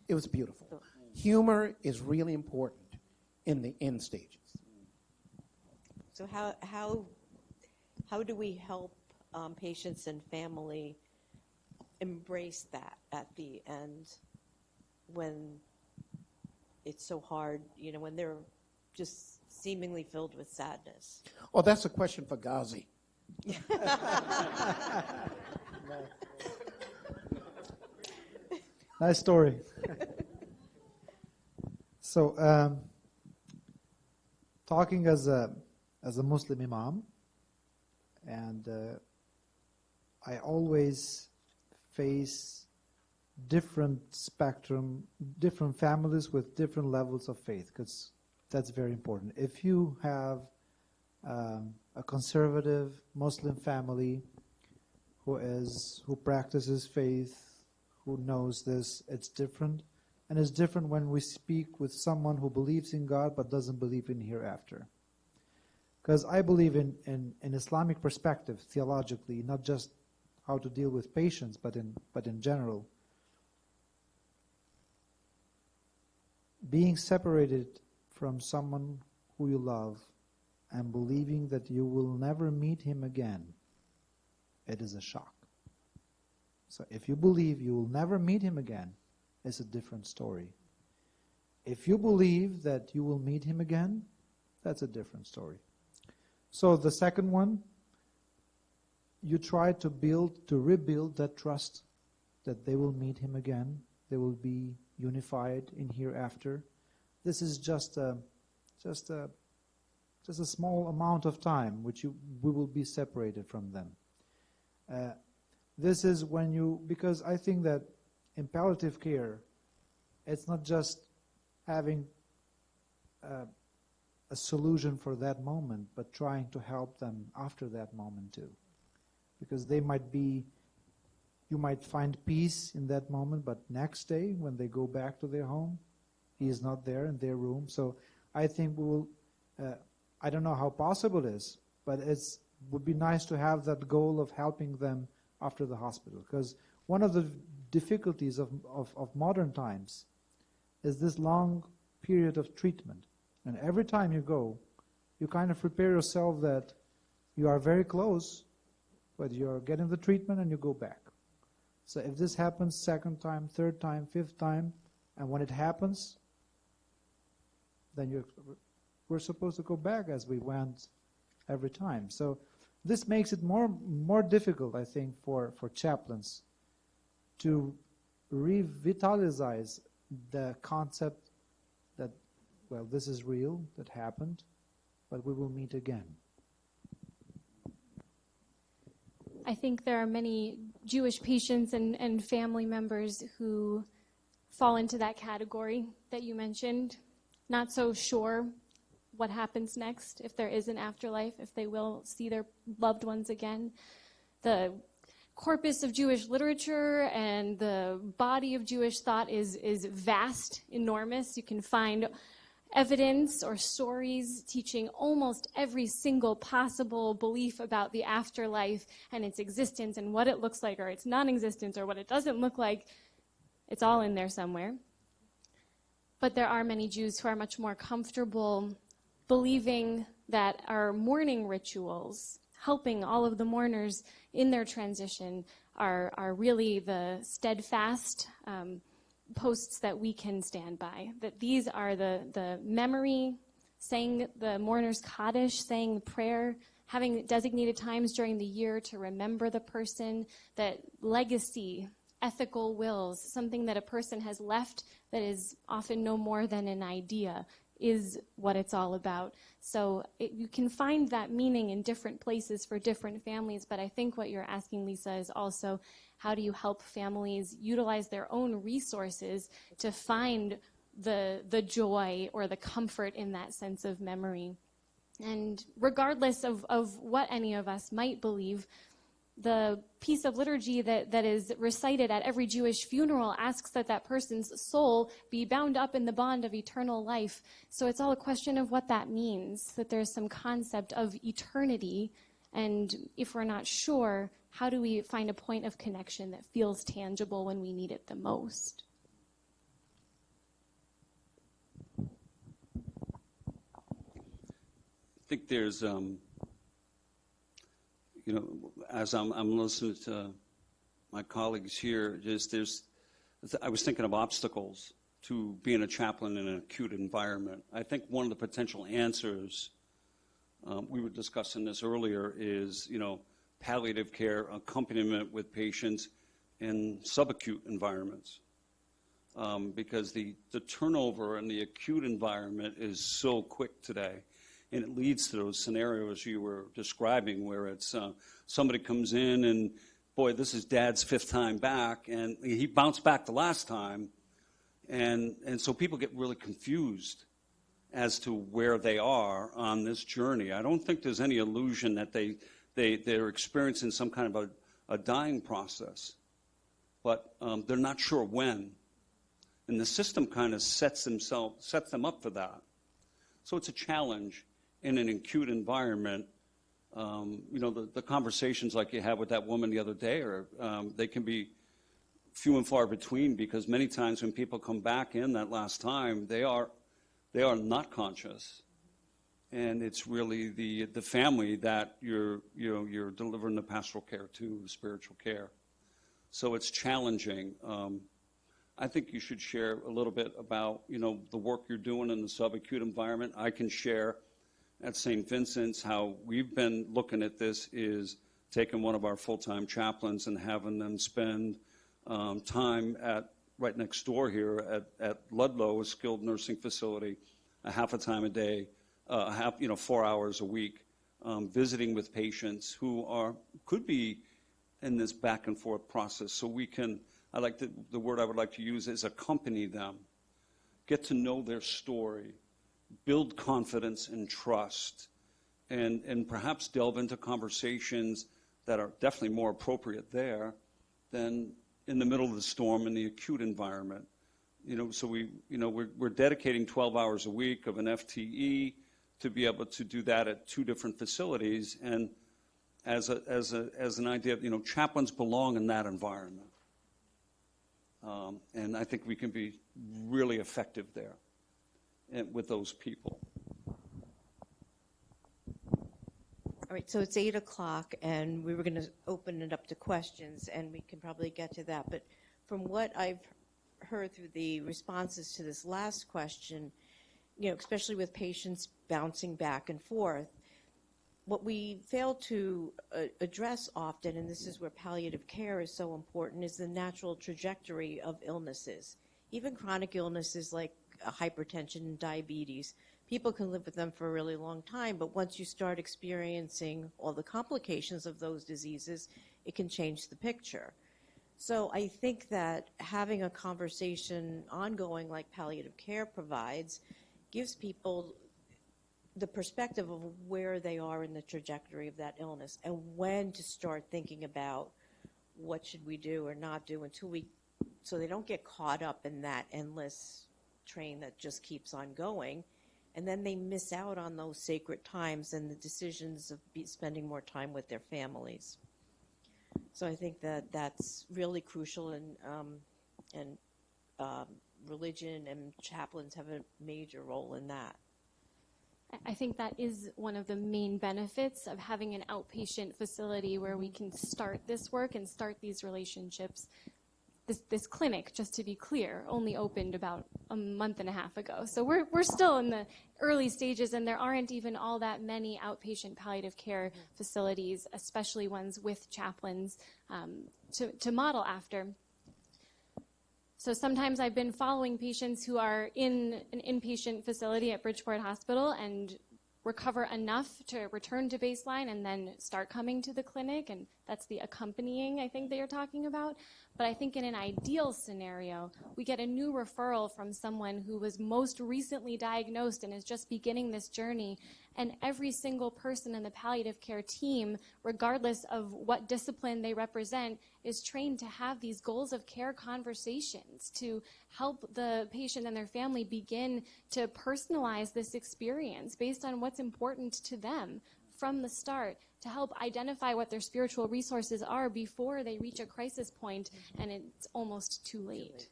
It was beautiful. Humor is really important in the end stages. So how do we help patients and family embrace that at the end when it's so hard, when they're just seemingly filled with sadness? Oh, that's a question for Ghazi. Nice story. So, talking as a Muslim imam, and I always face different spectrum, different families with different levels of faith, because that's very important. If you have a a conservative Muslim family who practices faith, who knows this. It's different. And it's different when we speak with someone who believes in God but doesn't believe in hereafter. Because I believe in Islamic perspective, theologically, not just how to deal with patients, but in general. Being separated from someone who you love and believing that you will never meet him again, it is a shock. So if you believe you will never meet him again, it's a different story. If you believe that you will meet him again, that's a different story. So the second one, you try to rebuild that trust that they will meet him again, they will be unified in hereafter. This is just a small amount of time which we will be separated from them. This is when because I think that in palliative care, it's not just having a solution for that moment, but trying to help them after that moment too. Because you might find peace in that moment, but next day when they go back to their home, he is not there in their room. So I think we will, I don't know how possible it is, but it would be nice to have that goal of helping them after the hospital. Because one of the difficulties of modern times is this long period of treatment. And every time you go, you kind of prepare yourself that you are very close, but you're getting the treatment and you go back. So if this happens second time, third time, fifth time, and when it happens, then we're supposed to go back as we went every time. So this makes it more difficult, I think, for chaplains to revitalize the concept that, well, this is real, that happened, but we will meet again. I think there are many Jewish patients and family members who fall into that category that you mentioned, not so sure what happens next, if there is an afterlife, if they will see their loved ones again. The corpus of Jewish literature and the body of Jewish thought is vast, enormous. You can find evidence or stories teaching almost every single possible belief about the afterlife and its existence and what it looks like or its non-existence or what it doesn't look like. It's all in there somewhere. But there are many Jews who are much more comfortable believing that our mourning rituals, helping all of the mourners in their transition, are really the steadfast posts that we can stand by. That these are the memory, saying the mourner's Kaddish, saying the prayer, having designated times during the year to remember the person, that legacy, ethical wills, something that a person has left that is often no more than an idea, is what it's all about. So you can find that meaning in different places for different families, but I think what you're asking, Lisa, is also how do you help families utilize their own resources to find the joy or the comfort in that sense of memory. And regardless of what any of us might believe, the piece of liturgy that is recited at every Jewish funeral asks that that person's soul be bound up in the bond of eternal life. So it's all a question of what that means, that there's some concept of eternity. And if we're not sure, how do we find a point of connection that feels tangible when we need it the most? I think there's, as I'm listening to my colleagues here, I was thinking of obstacles to being a chaplain in an acute environment. I think one of the potential answers, we were discussing this earlier, is, palliative care accompaniment with patients in subacute environments. Because the turnover in the acute environment is so quick today. And it leads to those scenarios you were describing where it's somebody comes in and, boy, this is Dad's 5th time back, and he bounced back the last time. And so people get really confused. as to where they are on this journey. I don't think there's any illusion that they're experiencing some kind of a dying process, but they're not sure when. And the system kind of sets them up for that. So it's a challenge in an acute environment. The conversations like you had with that woman the other day, they can be few and far between, because many times when people come back in that last time, they are not conscious, and it's really the family that you're delivering the pastoral care to, the spiritual care. So it's challenging. I think you should share a little bit about the work you're doing in the subacute environment. I can share at St. Vincent's how we've been looking at this is taking one of our full-time chaplains and having them spend time right next door here at Ludlow, a skilled nursing facility, a half a time a day, 4 hours a week, visiting with patients who could be in this back and forth process. So we can, the word I would like to use is accompany them, get to know their story, build confidence and trust, and perhaps delve into conversations that are definitely more appropriate there than in the middle of the storm in the acute environment. So we're dedicating 12 hours a week of an FTE to be able to do that at 2 different facilities. And as an idea of, chaplains belong in that environment. And I think we can be really effective there with those people. All right, so it's 8 o'clock, and we were going to open it up to questions, and we can probably get to that. But from what I've heard through the responses to this last question, especially with patients bouncing back and forth, what we fail to address often, and this is where palliative care is so important, is the natural trajectory of illnesses. Even chronic illnesses like hypertension and diabetes, people can live with them for a really long time, but once you start experiencing all the complications of those diseases, it can change the picture. So I think that having a conversation ongoing like palliative care provides gives people the perspective of where they are in the trajectory of that illness and when to start thinking about what should we do or not do so they don't get caught up in that endless train that just keeps on going. And then they miss out on those sacred times and the decisions of spending more time with their families. So I think that that's really crucial, and religion and chaplains have a major role in that. I think that is one of the main benefits of having an outpatient facility where we can start this work and start these relationships. This clinic, just to be clear, only opened about a month and a half ago. So we're still in the early stages, and there aren't even all that many outpatient palliative care facilities, especially ones with chaplains, to model after. So sometimes I've been following patients who are in an inpatient facility at Bridgeport Hospital and recover enough to return to baseline and then start coming to the clinic, and that's the accompanying, I think, that you're talking about. But I think in an ideal scenario, we get a new referral from someone who was most recently diagnosed and is just beginning this journey, and every single person in the palliative care team, regardless of what discipline they represent, is trained to have these goals of care conversations to help the patient and their family begin to personalize this experience based on what's important to them from the start, to help identify what their spiritual resources are before they reach a crisis point and it's almost too late.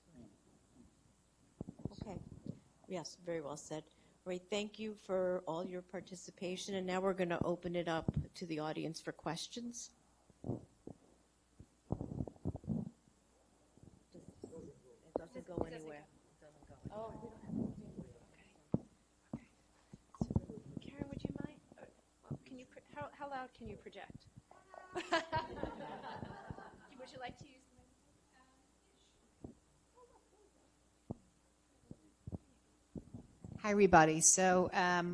Okay. Yes, very well said. Great. Thank you for all your participation. And now we're going to open it up to the audience for questions. It doesn't go anywhere. Oh, we don't have to. Okay. Karen, would you mind? Can you? How loud can you project? Would you like to use? Hi, everybody. So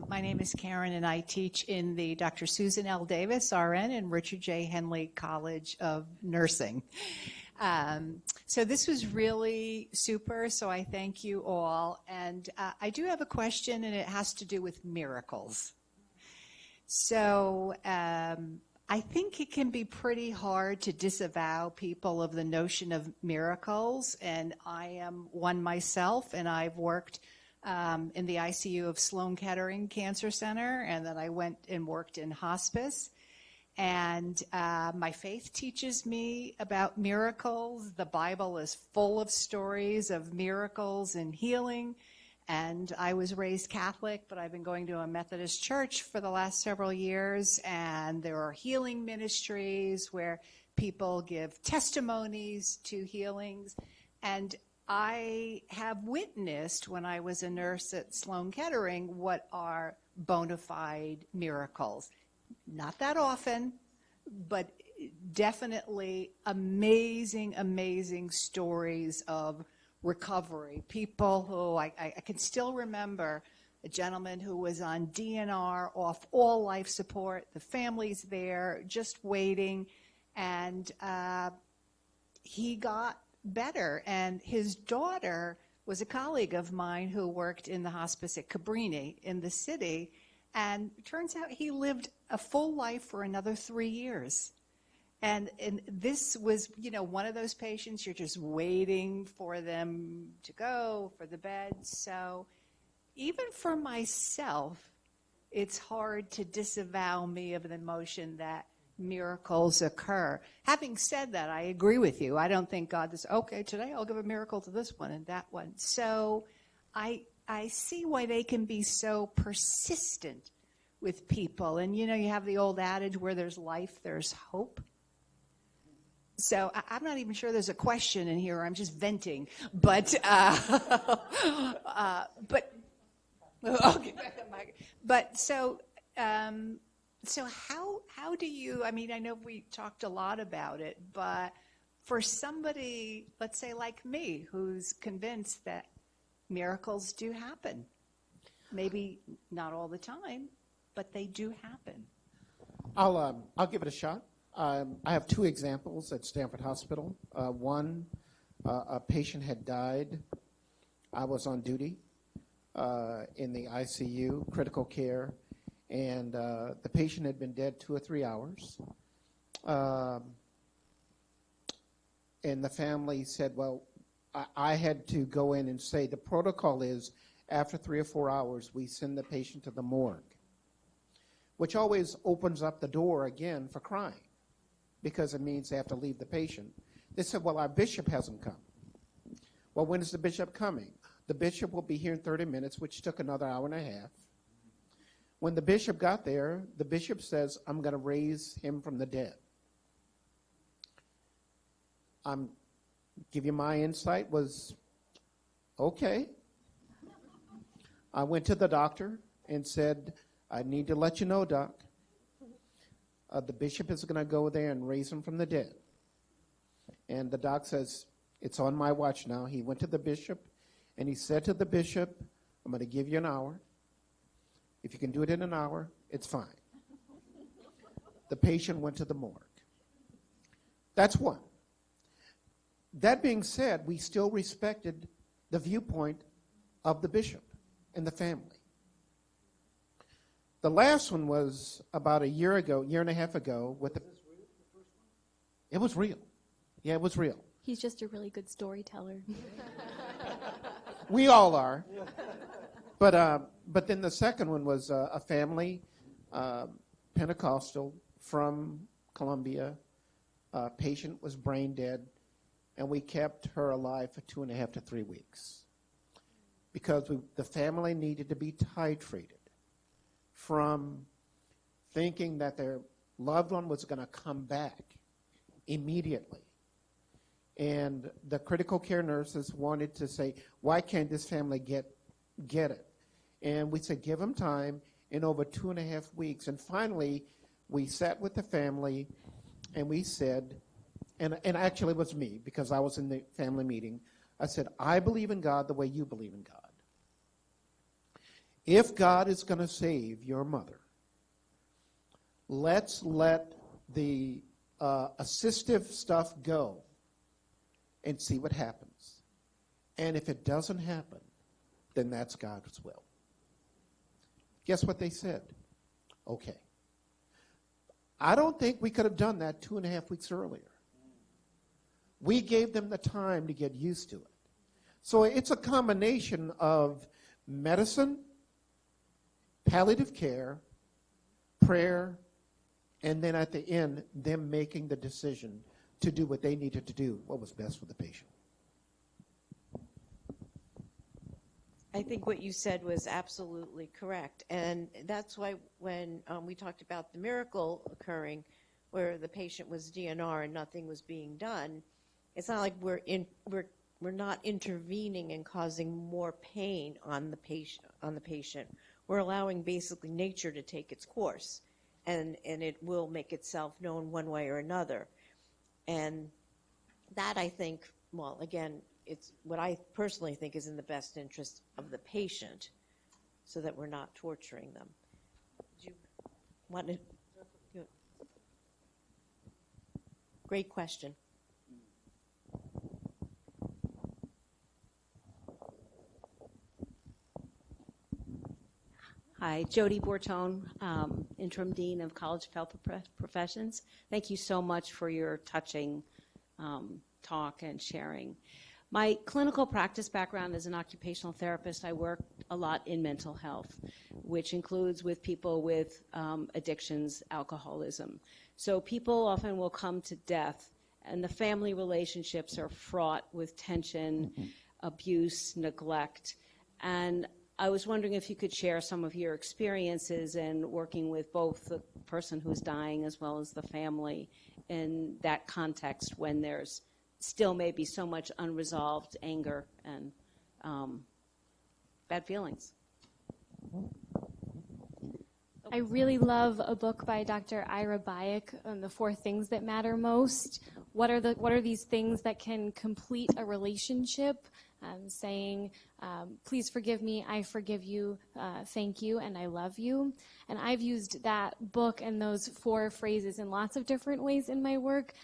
my name is Karen, and I teach in the Dr. Susan L. Davis, RN, and Richard J. Henley College of Nursing. So this was really super, so I thank you all. And I do have a question, and it has to do with miracles. So I think it can be pretty hard to disavow people of the notion of miracles, and I am one myself, and I've worked in the ICU of Sloan Kettering Cancer Center, and then I went and worked in hospice. And my faith teaches me about miracles. The Bible is full of stories of miracles and healing. And I was raised Catholic, but I've been going to a Methodist church for the last several years. And there are healing ministries where people give testimonies to healings. And I have witnessed, when I was a nurse at Sloan Kettering, what are bona fide miracles. Not that often, but definitely amazing, amazing stories of recovery. People who, I can still remember a gentleman who was on DNR, off all life support. The family's there, just waiting, and he got better. And his daughter was a colleague of mine who worked in the hospice at Cabrini in the city, and it turns out he lived a full life for another 3 years. And this was, one of those patients, you're just waiting for them to go, for the bed. So even for myself, it's hard to disavow me of the notion that miracles occur. Having said that, I agree with you. I don't think God is, okay, today I'll give a miracle to this one and that one. So I see why they can be so persistent with people. And, you have the old adage, where there's life, there's hope. So I'm not even sure there's a question in here. I'm just venting. But, so how do you, I know we talked a lot about it, but for somebody, let's say like me, who's convinced that miracles do happen, maybe not all the time, but they do happen. I'll give it a shot. I have two examples at Stanford Hospital. One, a patient had died. I was on duty in the ICU, critical care, and the patient had been dead 2 or 3 hours. And the family said, well, I had to go in and say the protocol is after 3 or 4 hours, we send the patient to the morgue, which always opens up the door again for crying, because it means they have to leave the patient. They said, well, our bishop hasn't come. Well, when is the bishop coming? The bishop will be here in 30 minutes, which took another hour and a half. When the bishop got there, the bishop says, I'm going to raise him from the dead. Give you my insight was, okay. I went to the doctor and said, I need to let you know, doc, the bishop is going to go there and raise him from the dead. And the doc says, it's on my watch now. He went to the bishop, and he said to the bishop, I'm going to give you an hour. If you can do it in an hour, it's fine. The patient went to the morgue. That's one. That being said, we still respected the viewpoint of the bishop and the family. The last one was about a year and a half ago. It was real. Yeah, it was real. He's just a really good storyteller. We all are. But then the second one was a family, Pentecostal, from Colombia. Patient was brain dead, and we kept her alive for 2.5 to 3 weeks because the family needed to be titrated from thinking that their loved one was going to come back immediately. And the critical care nurses wanted to say, why can't this family get it? And we said, give them time. In over 2.5 weeks. And finally, we sat with the family and we said, and actually it was me because I was in the family meeting. I said, I believe in God the way you believe in God. If God is going to save your mother, let's let the assistive stuff go and see what happens. And if it doesn't happen, then that's God's will. Guess what they said? Okay. I don't think we could have done that 2.5 weeks earlier. We gave them the time to get used to it. So it's a combination of medicine, palliative care, prayer, and then at the end, them making the decision to do what they needed to do, what was best for the patient. I think what you said was absolutely correct. And that's why when we talked about the miracle occurring where the patient was DNR and nothing was being done, it's not like we're not intervening and causing more pain on the patient. We're allowing basically nature to take its course, and it will make itself known one way or another. And that, I think, well, again, it's what I personally think is in the best interest of the patient, so that we're not torturing them. Do you want to? Great question. Hi, Jody Bortone, Interim Dean of College of Health Professions. Thank you so much for your touching talk and sharing. My clinical practice background as an occupational therapist, I work a lot in mental health, which includes with people with addictions, alcoholism. So people often will come to death, and the family relationships are fraught with tension, abuse, neglect, and I was wondering if you could share some of your experiences in working with both the person who's dying as well as the family in that context when there's still maybe so much unresolved anger and bad feelings. I really love a book by Dr. Ira Bayek on the 4 things that matter most. What are these things that can complete a relationship? Saying, please forgive me, I forgive you, thank you, and I love you. And I've used that book and those 4 phrases in lots of different ways in my work.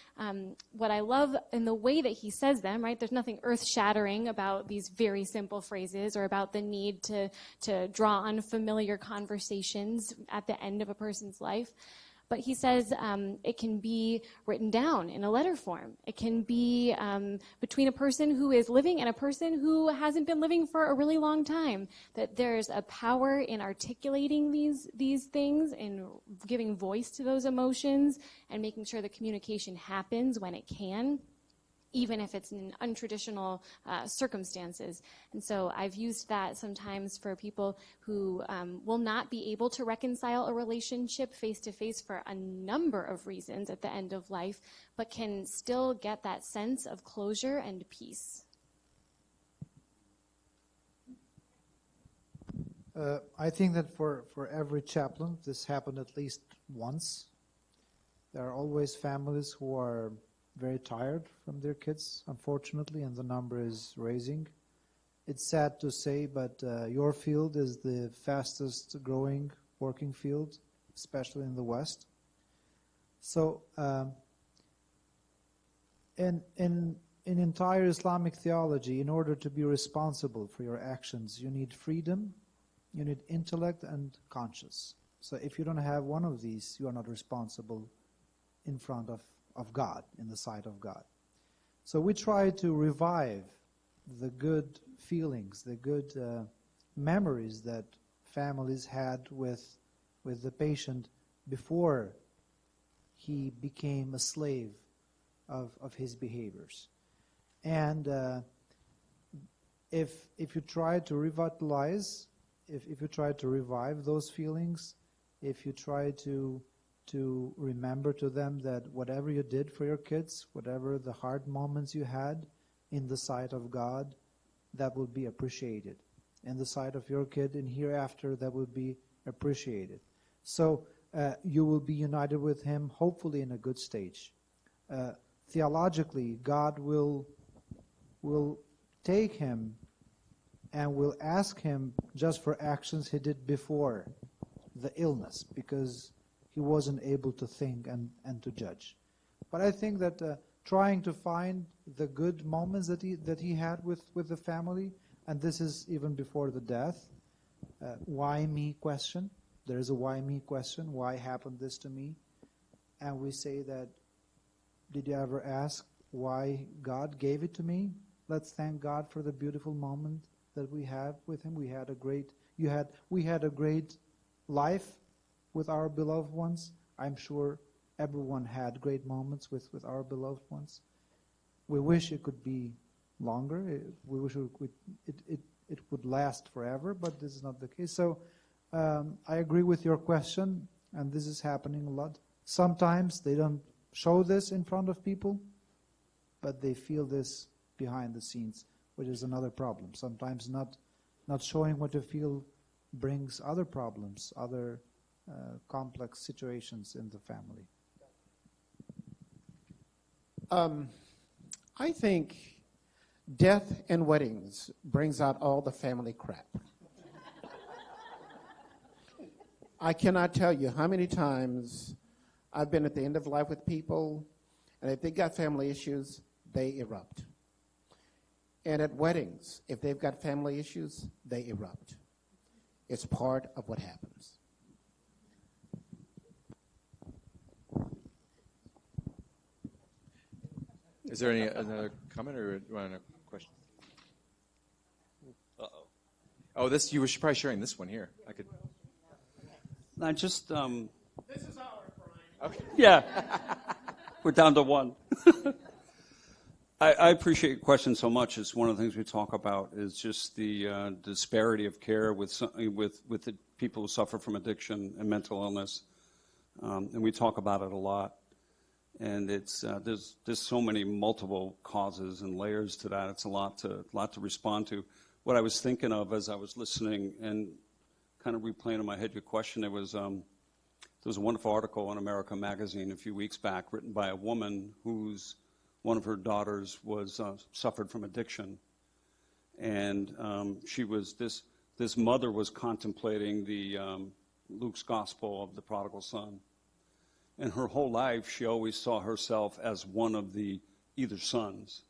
What I love in the way that he says them, right, there's nothing earth-shattering about these very simple phrases or about the need to draw on familiar conversations at the end of a person's life. But he says it can be written down in a letter form. It can be between a person who is living and a person who hasn't been living for a really long time. That there's a power in articulating these things, in giving voice to those emotions, and making sure the communication happens when it can, even if it's in untraditional circumstances. And so I've used that sometimes for people who will not be able to reconcile a relationship face-to-face for a number of reasons at the end of life, but can still get that sense of closure and peace. I think that for every chaplain, this happened at least once. There are always families who are very tired from their kids, unfortunately, and the number is rising. It's sad to say, but your field is the fastest growing working field, especially in the West. So in entire Islamic theology, in order to be responsible for your actions, you need freedom, you need intellect and conscience. So if you don't have one of these, you are not responsible in front of God, in the sight of God. So we try to revive the good feelings, the good memories that families had with the patient before he became a slave of his behaviors. And if you try to revitalize, if you try to revive those feelings, if you try to remember to them that whatever you did for your kids, whatever the hard moments you had in the sight of God, that will be appreciated. In the sight of your kid and hereafter, that will be appreciated. So you will be united with him, hopefully in a good stage. Theologically, God will take him and will ask him just for actions he did before the illness, because he wasn't able to think and to judge. But I think that trying to find the good moments that he had with the family, and this is even before the death. Why me question? There is a why me question. Why happened this to me? And we say that, did you ever ask why God gave it to me? Let's thank God for the beautiful moment that we had with him. We had a great life with our beloved ones. I'm sure everyone had great moments with our beloved ones. We wish it could be longer. We wish it would last forever, but this is not the case. So I agree with your question, and this is happening a lot. Sometimes they don't show this in front of people, but they feel this behind the scenes, which is another problem. Sometimes not showing what you feel brings other problems, other complex situations in the family. I think death and weddings brings out all the family crap. I cannot tell you how many times I've been at the end of life with people, and if they got family issues, they erupt. And at weddings, if they've got family issues, they erupt. It's part of what happens. Is there another comment or you want a question? Uh-oh. Oh, this you were probably sharing this one here. I could. I just This is ours, Brian. Okay. yeah, we're down to one. I appreciate your question so much. It's one of the things we talk about is just the disparity of care with the people who suffer from addiction and mental illness, and we talk about it a lot. And it's there's so many multiple causes and layers to that. It's a lot to respond to. What I was thinking of as I was listening and kind of replaying in my head your question, there was a wonderful article in America Magazine a few weeks back written by a woman whose one of her daughters was suffered from addiction, and she was this mother was contemplating the Luke's gospel of the prodigal son. And her whole life, she always saw herself as one of the either sons.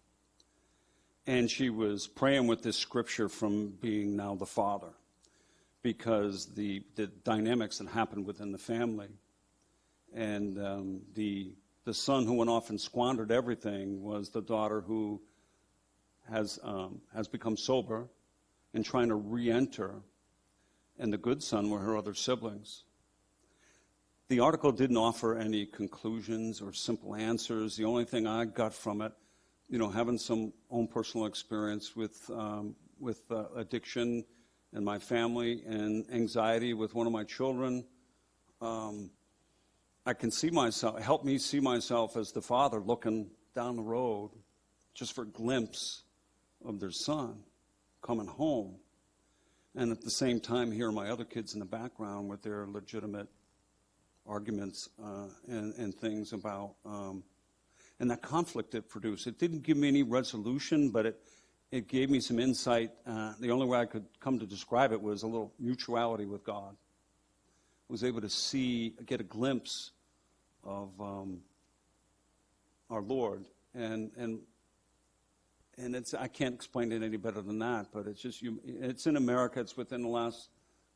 And she was praying with this scripture from being now the father, because the dynamics that happened within the family. And the son who went off and squandered everything was the daughter who has become sober and trying to re-enter. And the good son were her other siblings. The article didn't offer any conclusions or simple answers. The only thing I got from it, having some own personal experience with addiction in my family and anxiety with one of my children, I can help me see myself as the father looking down the road just for a glimpse of their son coming home. And at the same time, hear my other kids in the background with their legitimate arguments and things about, and that conflict it produced. It didn't give me any resolution, but it gave me some insight. The only way I could come to describe it was a little mutuality with God. I was able to get a glimpse of our Lord, and I can't explain it any better than that. But it's just it's in America. It's within the last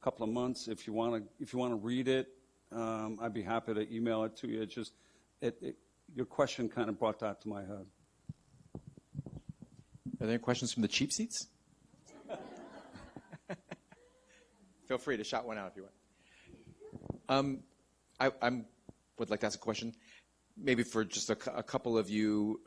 couple of months. If you want to read it. I'd be happy to email it to you. It's just, your question kind of brought that to my head. Are there any questions from the cheap seats? Feel free to shout one out if you want. I would like to ask a question, maybe for just a couple of you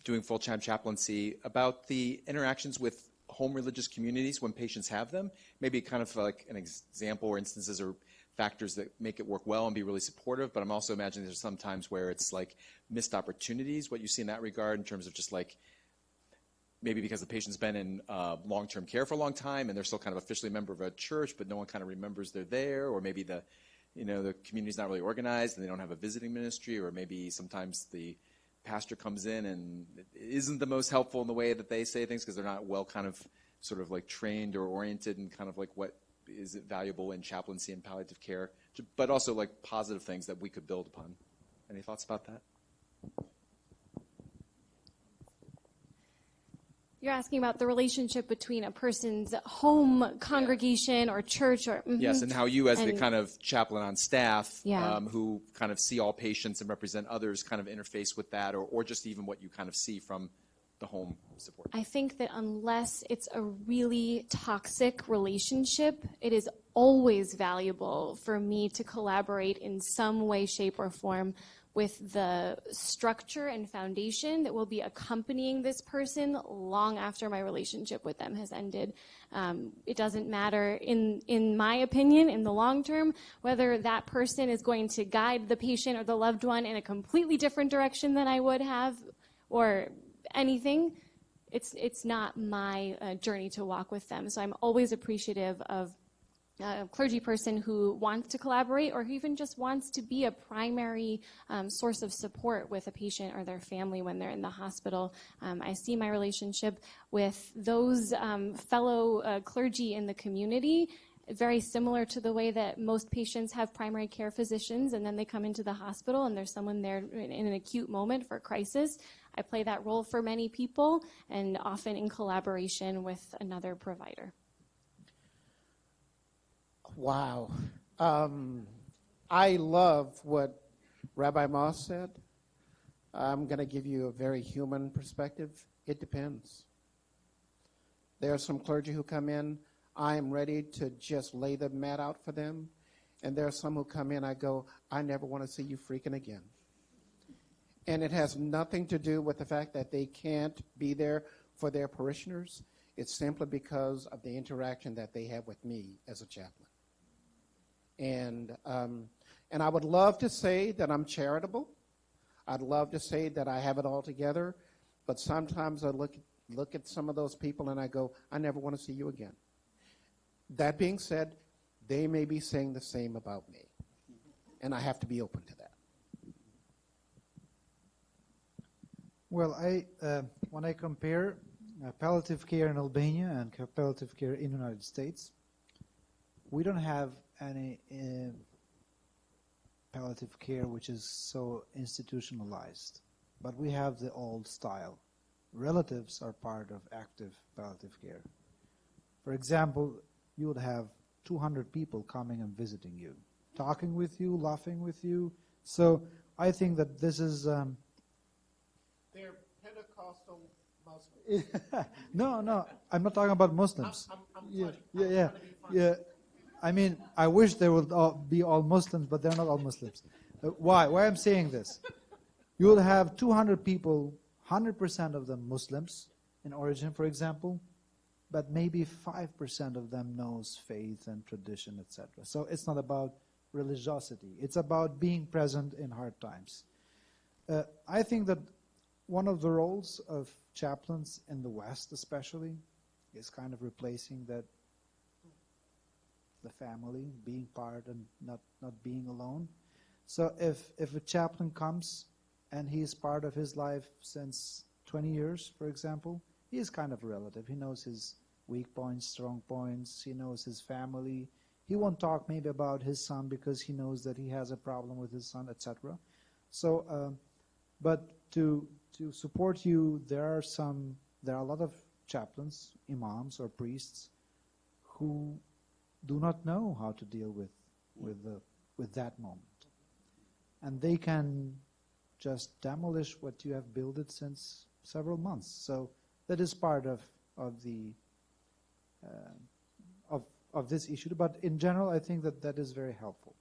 doing full-time chaplaincy, about the interactions with home religious communities when patients have them. Maybe kind of like an example or instances or factors that make it work well and be really supportive, but I'm also imagining there's some times where it's like missed opportunities, what you see in that regard in terms of just like maybe because the patient's been in long-term care for a long time and they're still kind of officially a member of a church, but no one kind of remembers they're there, or maybe the community's not really organized and they don't have a visiting ministry, or maybe sometimes the pastor comes in and isn't the most helpful in the way that they say things because they're not well kind of sort of like trained or oriented in kind of like what is it valuable in chaplaincy and palliative care, but also like positive things that we could build upon. Any thoughts about that? You're asking about the relationship between a person's home congregation or church or Yes, and how you, as the And- kind of chaplain on staff, Yeah. who kind of see all patients and represent others, kind of interface with that, or just even what you kind of see from the home support. I think that unless it's a really toxic relationship, it is always valuable for me to collaborate in some way, shape, or form with the structure and foundation that will be accompanying this person long after my relationship with them has ended. It doesn't matter, in my opinion, in the long term, whether that person is going to guide the patient or the loved one in a completely different direction than I would have, or anything. It's not my journey to walk with them. So I'm always appreciative of a clergy person who wants to collaborate or who even just wants to be a primary source of support with a patient or their family when they're in the hospital. I see my relationship with those fellow clergy in the community very similar to the way that most patients have primary care physicians, and then they come into the hospital and there's someone there in an acute moment for a crisis. I play that role for many people, and often in collaboration with another provider. Wow. I love what Rabbi Moss said. I'm going to give you a very human perspective. It depends. There are some clergy who come in, I am ready to just lay the mat out for them. And there are some who come in, I go, I never want to see you freaking again. And it has nothing to do with the fact that they can't be there for their parishioners. It's simply because of the interaction that they have with me as a chaplain. And I would love to say that I'm charitable. I'd love to say that I have it all together. But sometimes I look at some of those people and I go, I never want to see you again. That being said, they may be saying the same about me. And I have to be open to that. Well, when I compare palliative care in Albania and palliative care in the United States, we don't have any palliative care which is so institutionalized, but we have the old style. Relatives are part of active palliative care. For example, you would have 200 people coming and visiting you, talking with you, laughing with you. So I think that this is... They're Pentecostal Muslims. No, I'm not talking about Muslims. I'm Yeah, funny. yeah, I'm yeah, trying to be funny. yeah. I mean, I wish they would be all Muslims, but they're not all Muslims. Why? Why I'm saying this? You will have 200 people, 100% of them Muslims in origin, for example, but maybe 5% of them knows faith and tradition, etc. So it's not about religiosity. It's about being present in hard times. I think that one of the roles of chaplains in the West especially is kind of replacing that the family, being part and not being alone. So if a chaplain comes and he is part of his life since 20 years, for example, he is kind of a relative. He knows his weak points, strong points. He knows his family. He won't talk maybe about his son because he knows that he has a problem with his son, etc. So, but to support you, there are a lot of chaplains, imams or priests who do not know how to deal with that moment. And they can just demolish what you have built it since several months. So that is part of this issue. But in general, I think that is very helpful.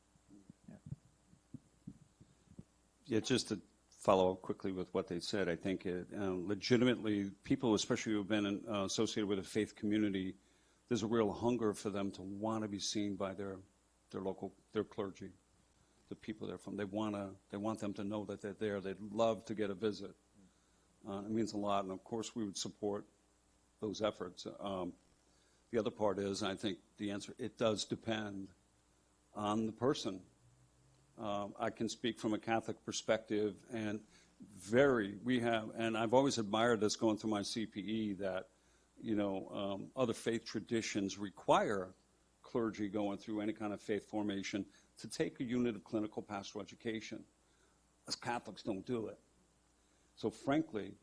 Yeah, just to follow up quickly with what they said, I think legitimately people, especially who have been associated with a faith community, there's a real hunger for them to want to be seen by their clergy, the people they're from. They want them to know that they're there. They'd love to get a visit. It means a lot, and of course we would support those efforts. The other part is, I think the answer, it does depend on the person. I can speak from a Catholic perspective, and I've always admired this going through my CPE that, other faith traditions require clergy going through any kind of faith formation to take a unit of clinical pastoral education. As Catholics don't do it. So frankly,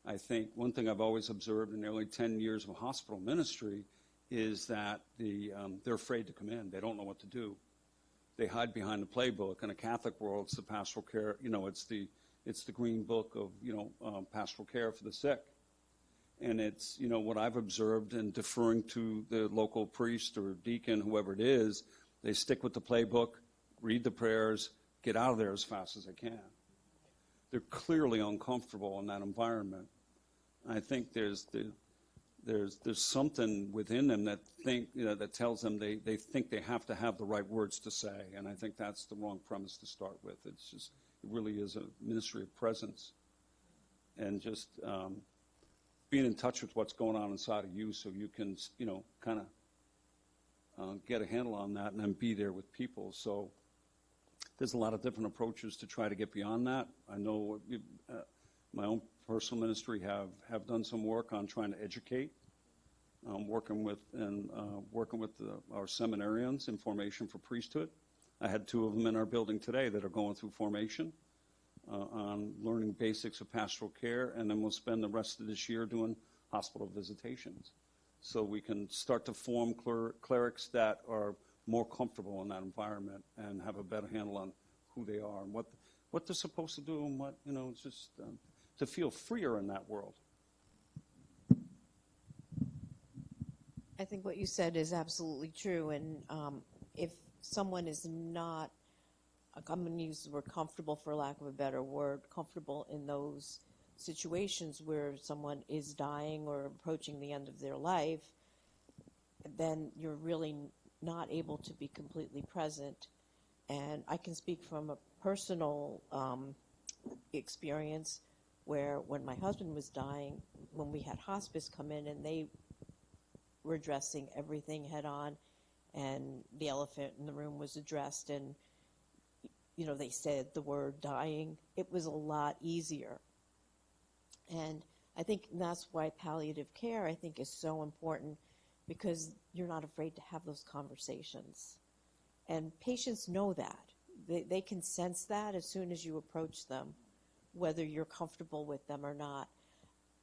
I think one thing I've always observed in nearly 10 years of hospital ministry is that they're afraid to come in. They don't know what to do. They hide behind the playbook. In a Catholic world, it's the pastoral care. It's the green book of pastoral care for the sick. And it's what I've observed in deferring to the local priest or deacon, whoever it is. They stick with the playbook, read the prayers, get out of there as fast as they can. They're clearly uncomfortable in that environment. I think there's something within them that that tells them they think they have to have the right words to say, and I think that's the wrong premise to start with. It really is a ministry of presence, and just being in touch with what's going on inside of you, so you can kind of get a handle on that, and then be there with people. So there's a lot of different approaches to try to get beyond that. I know my own personal ministry have done some work on trying to educate, working with our seminarians in formation for priesthood. I had 2 of them in our building today that are going through formation on learning basics of pastoral care, and then we'll spend the rest of this year doing hospital visitations, so we can start to form clerics that are more comfortable in that environment and have a better handle on who they are and what they're supposed to do, and what just to feel freer in that world. I think what you said is absolutely true. And if someone is not, I'm going to use the word comfortable for lack of a better word, comfortable in those situations where someone is dying or approaching the end of their life, then you're really not able to be completely present. And I can speak from a personal experience where when my husband was dying, when we had hospice come in and they were addressing everything head on, and the elephant in the room was addressed, and they said the word dying, it was a lot easier. And I think that's why palliative care, I think, is so important, because you're not afraid to have those conversations. And patients know that. They can sense that as soon as you approach them, whether you're comfortable with them or not.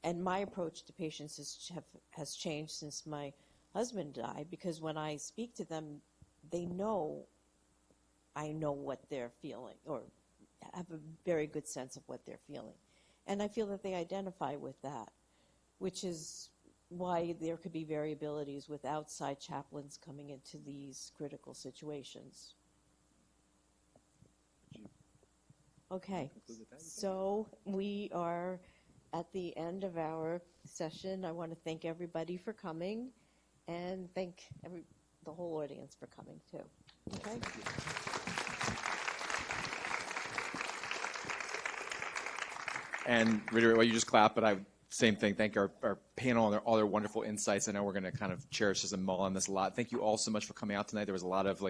And my approach to patients has changed since my husband died, because when I speak to them, they know I know what they're feeling, or have a very good sense of what they're feeling. And I feel that they identify with that, which is why there could be variabilities with outside chaplains coming into these critical situations. Okay, so we are at the end of our session. I want to thank everybody for coming, and thank the whole audience for coming too. Okay. And reiterate what you just clapped, but same thing. Thank our panel and all their wonderful insights. I know we're going to kind of cherish this and mull on this a lot. Thank you all so much for coming out tonight. There was a lot of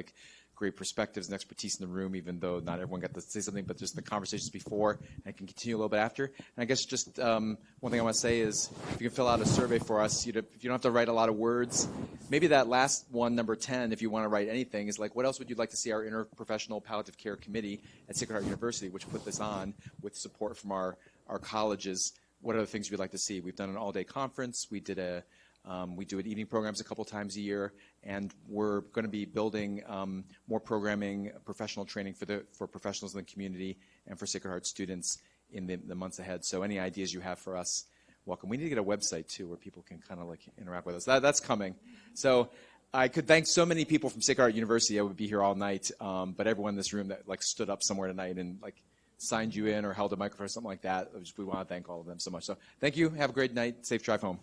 great perspectives and expertise in the room, even though not everyone got to say something, but just the conversations before, and I can continue a little bit after. And I guess just one thing I want to say is, if you can fill out a survey for us, if you don't have to write a lot of words, maybe that last one, number 10, if you want to write anything, is what else would you like to see our interprofessional palliative care committee at Sacred Heart University, which put this on with support from our colleges, what are the things we'd like to see? We've done an all-day conference. We do evening programs a couple times a year, and we're going to be building more programming, professional training for professionals in the community and for Sacred Heart students in the months ahead. So any ideas you have for us, welcome. We need to get a website too where people can kind of interact with us. That's coming. So I could thank so many people from Sacred Heart University. I would be here all night, but everyone in this room that stood up somewhere tonight and signed you in or held a microphone or something like that. We want to thank all of them so much. So thank you. Have a great night. Safe drive home.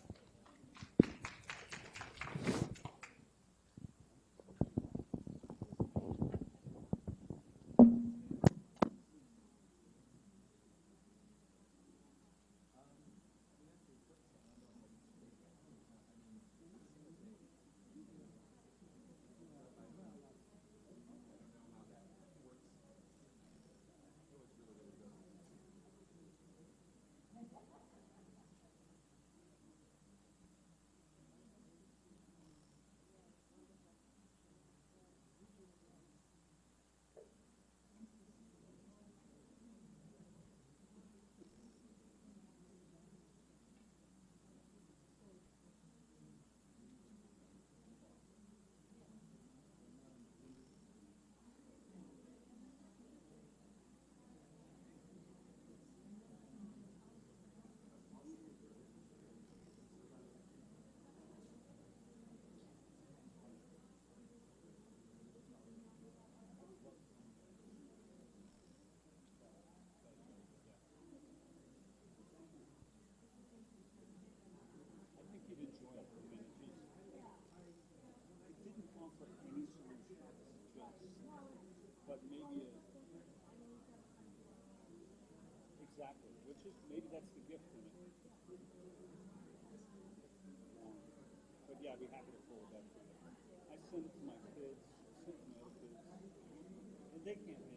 Exactly, which is, maybe that's the gift in it. But yeah, I'd be happy to forward that to you. I send it to my kids, I send it to my other kids, and they can't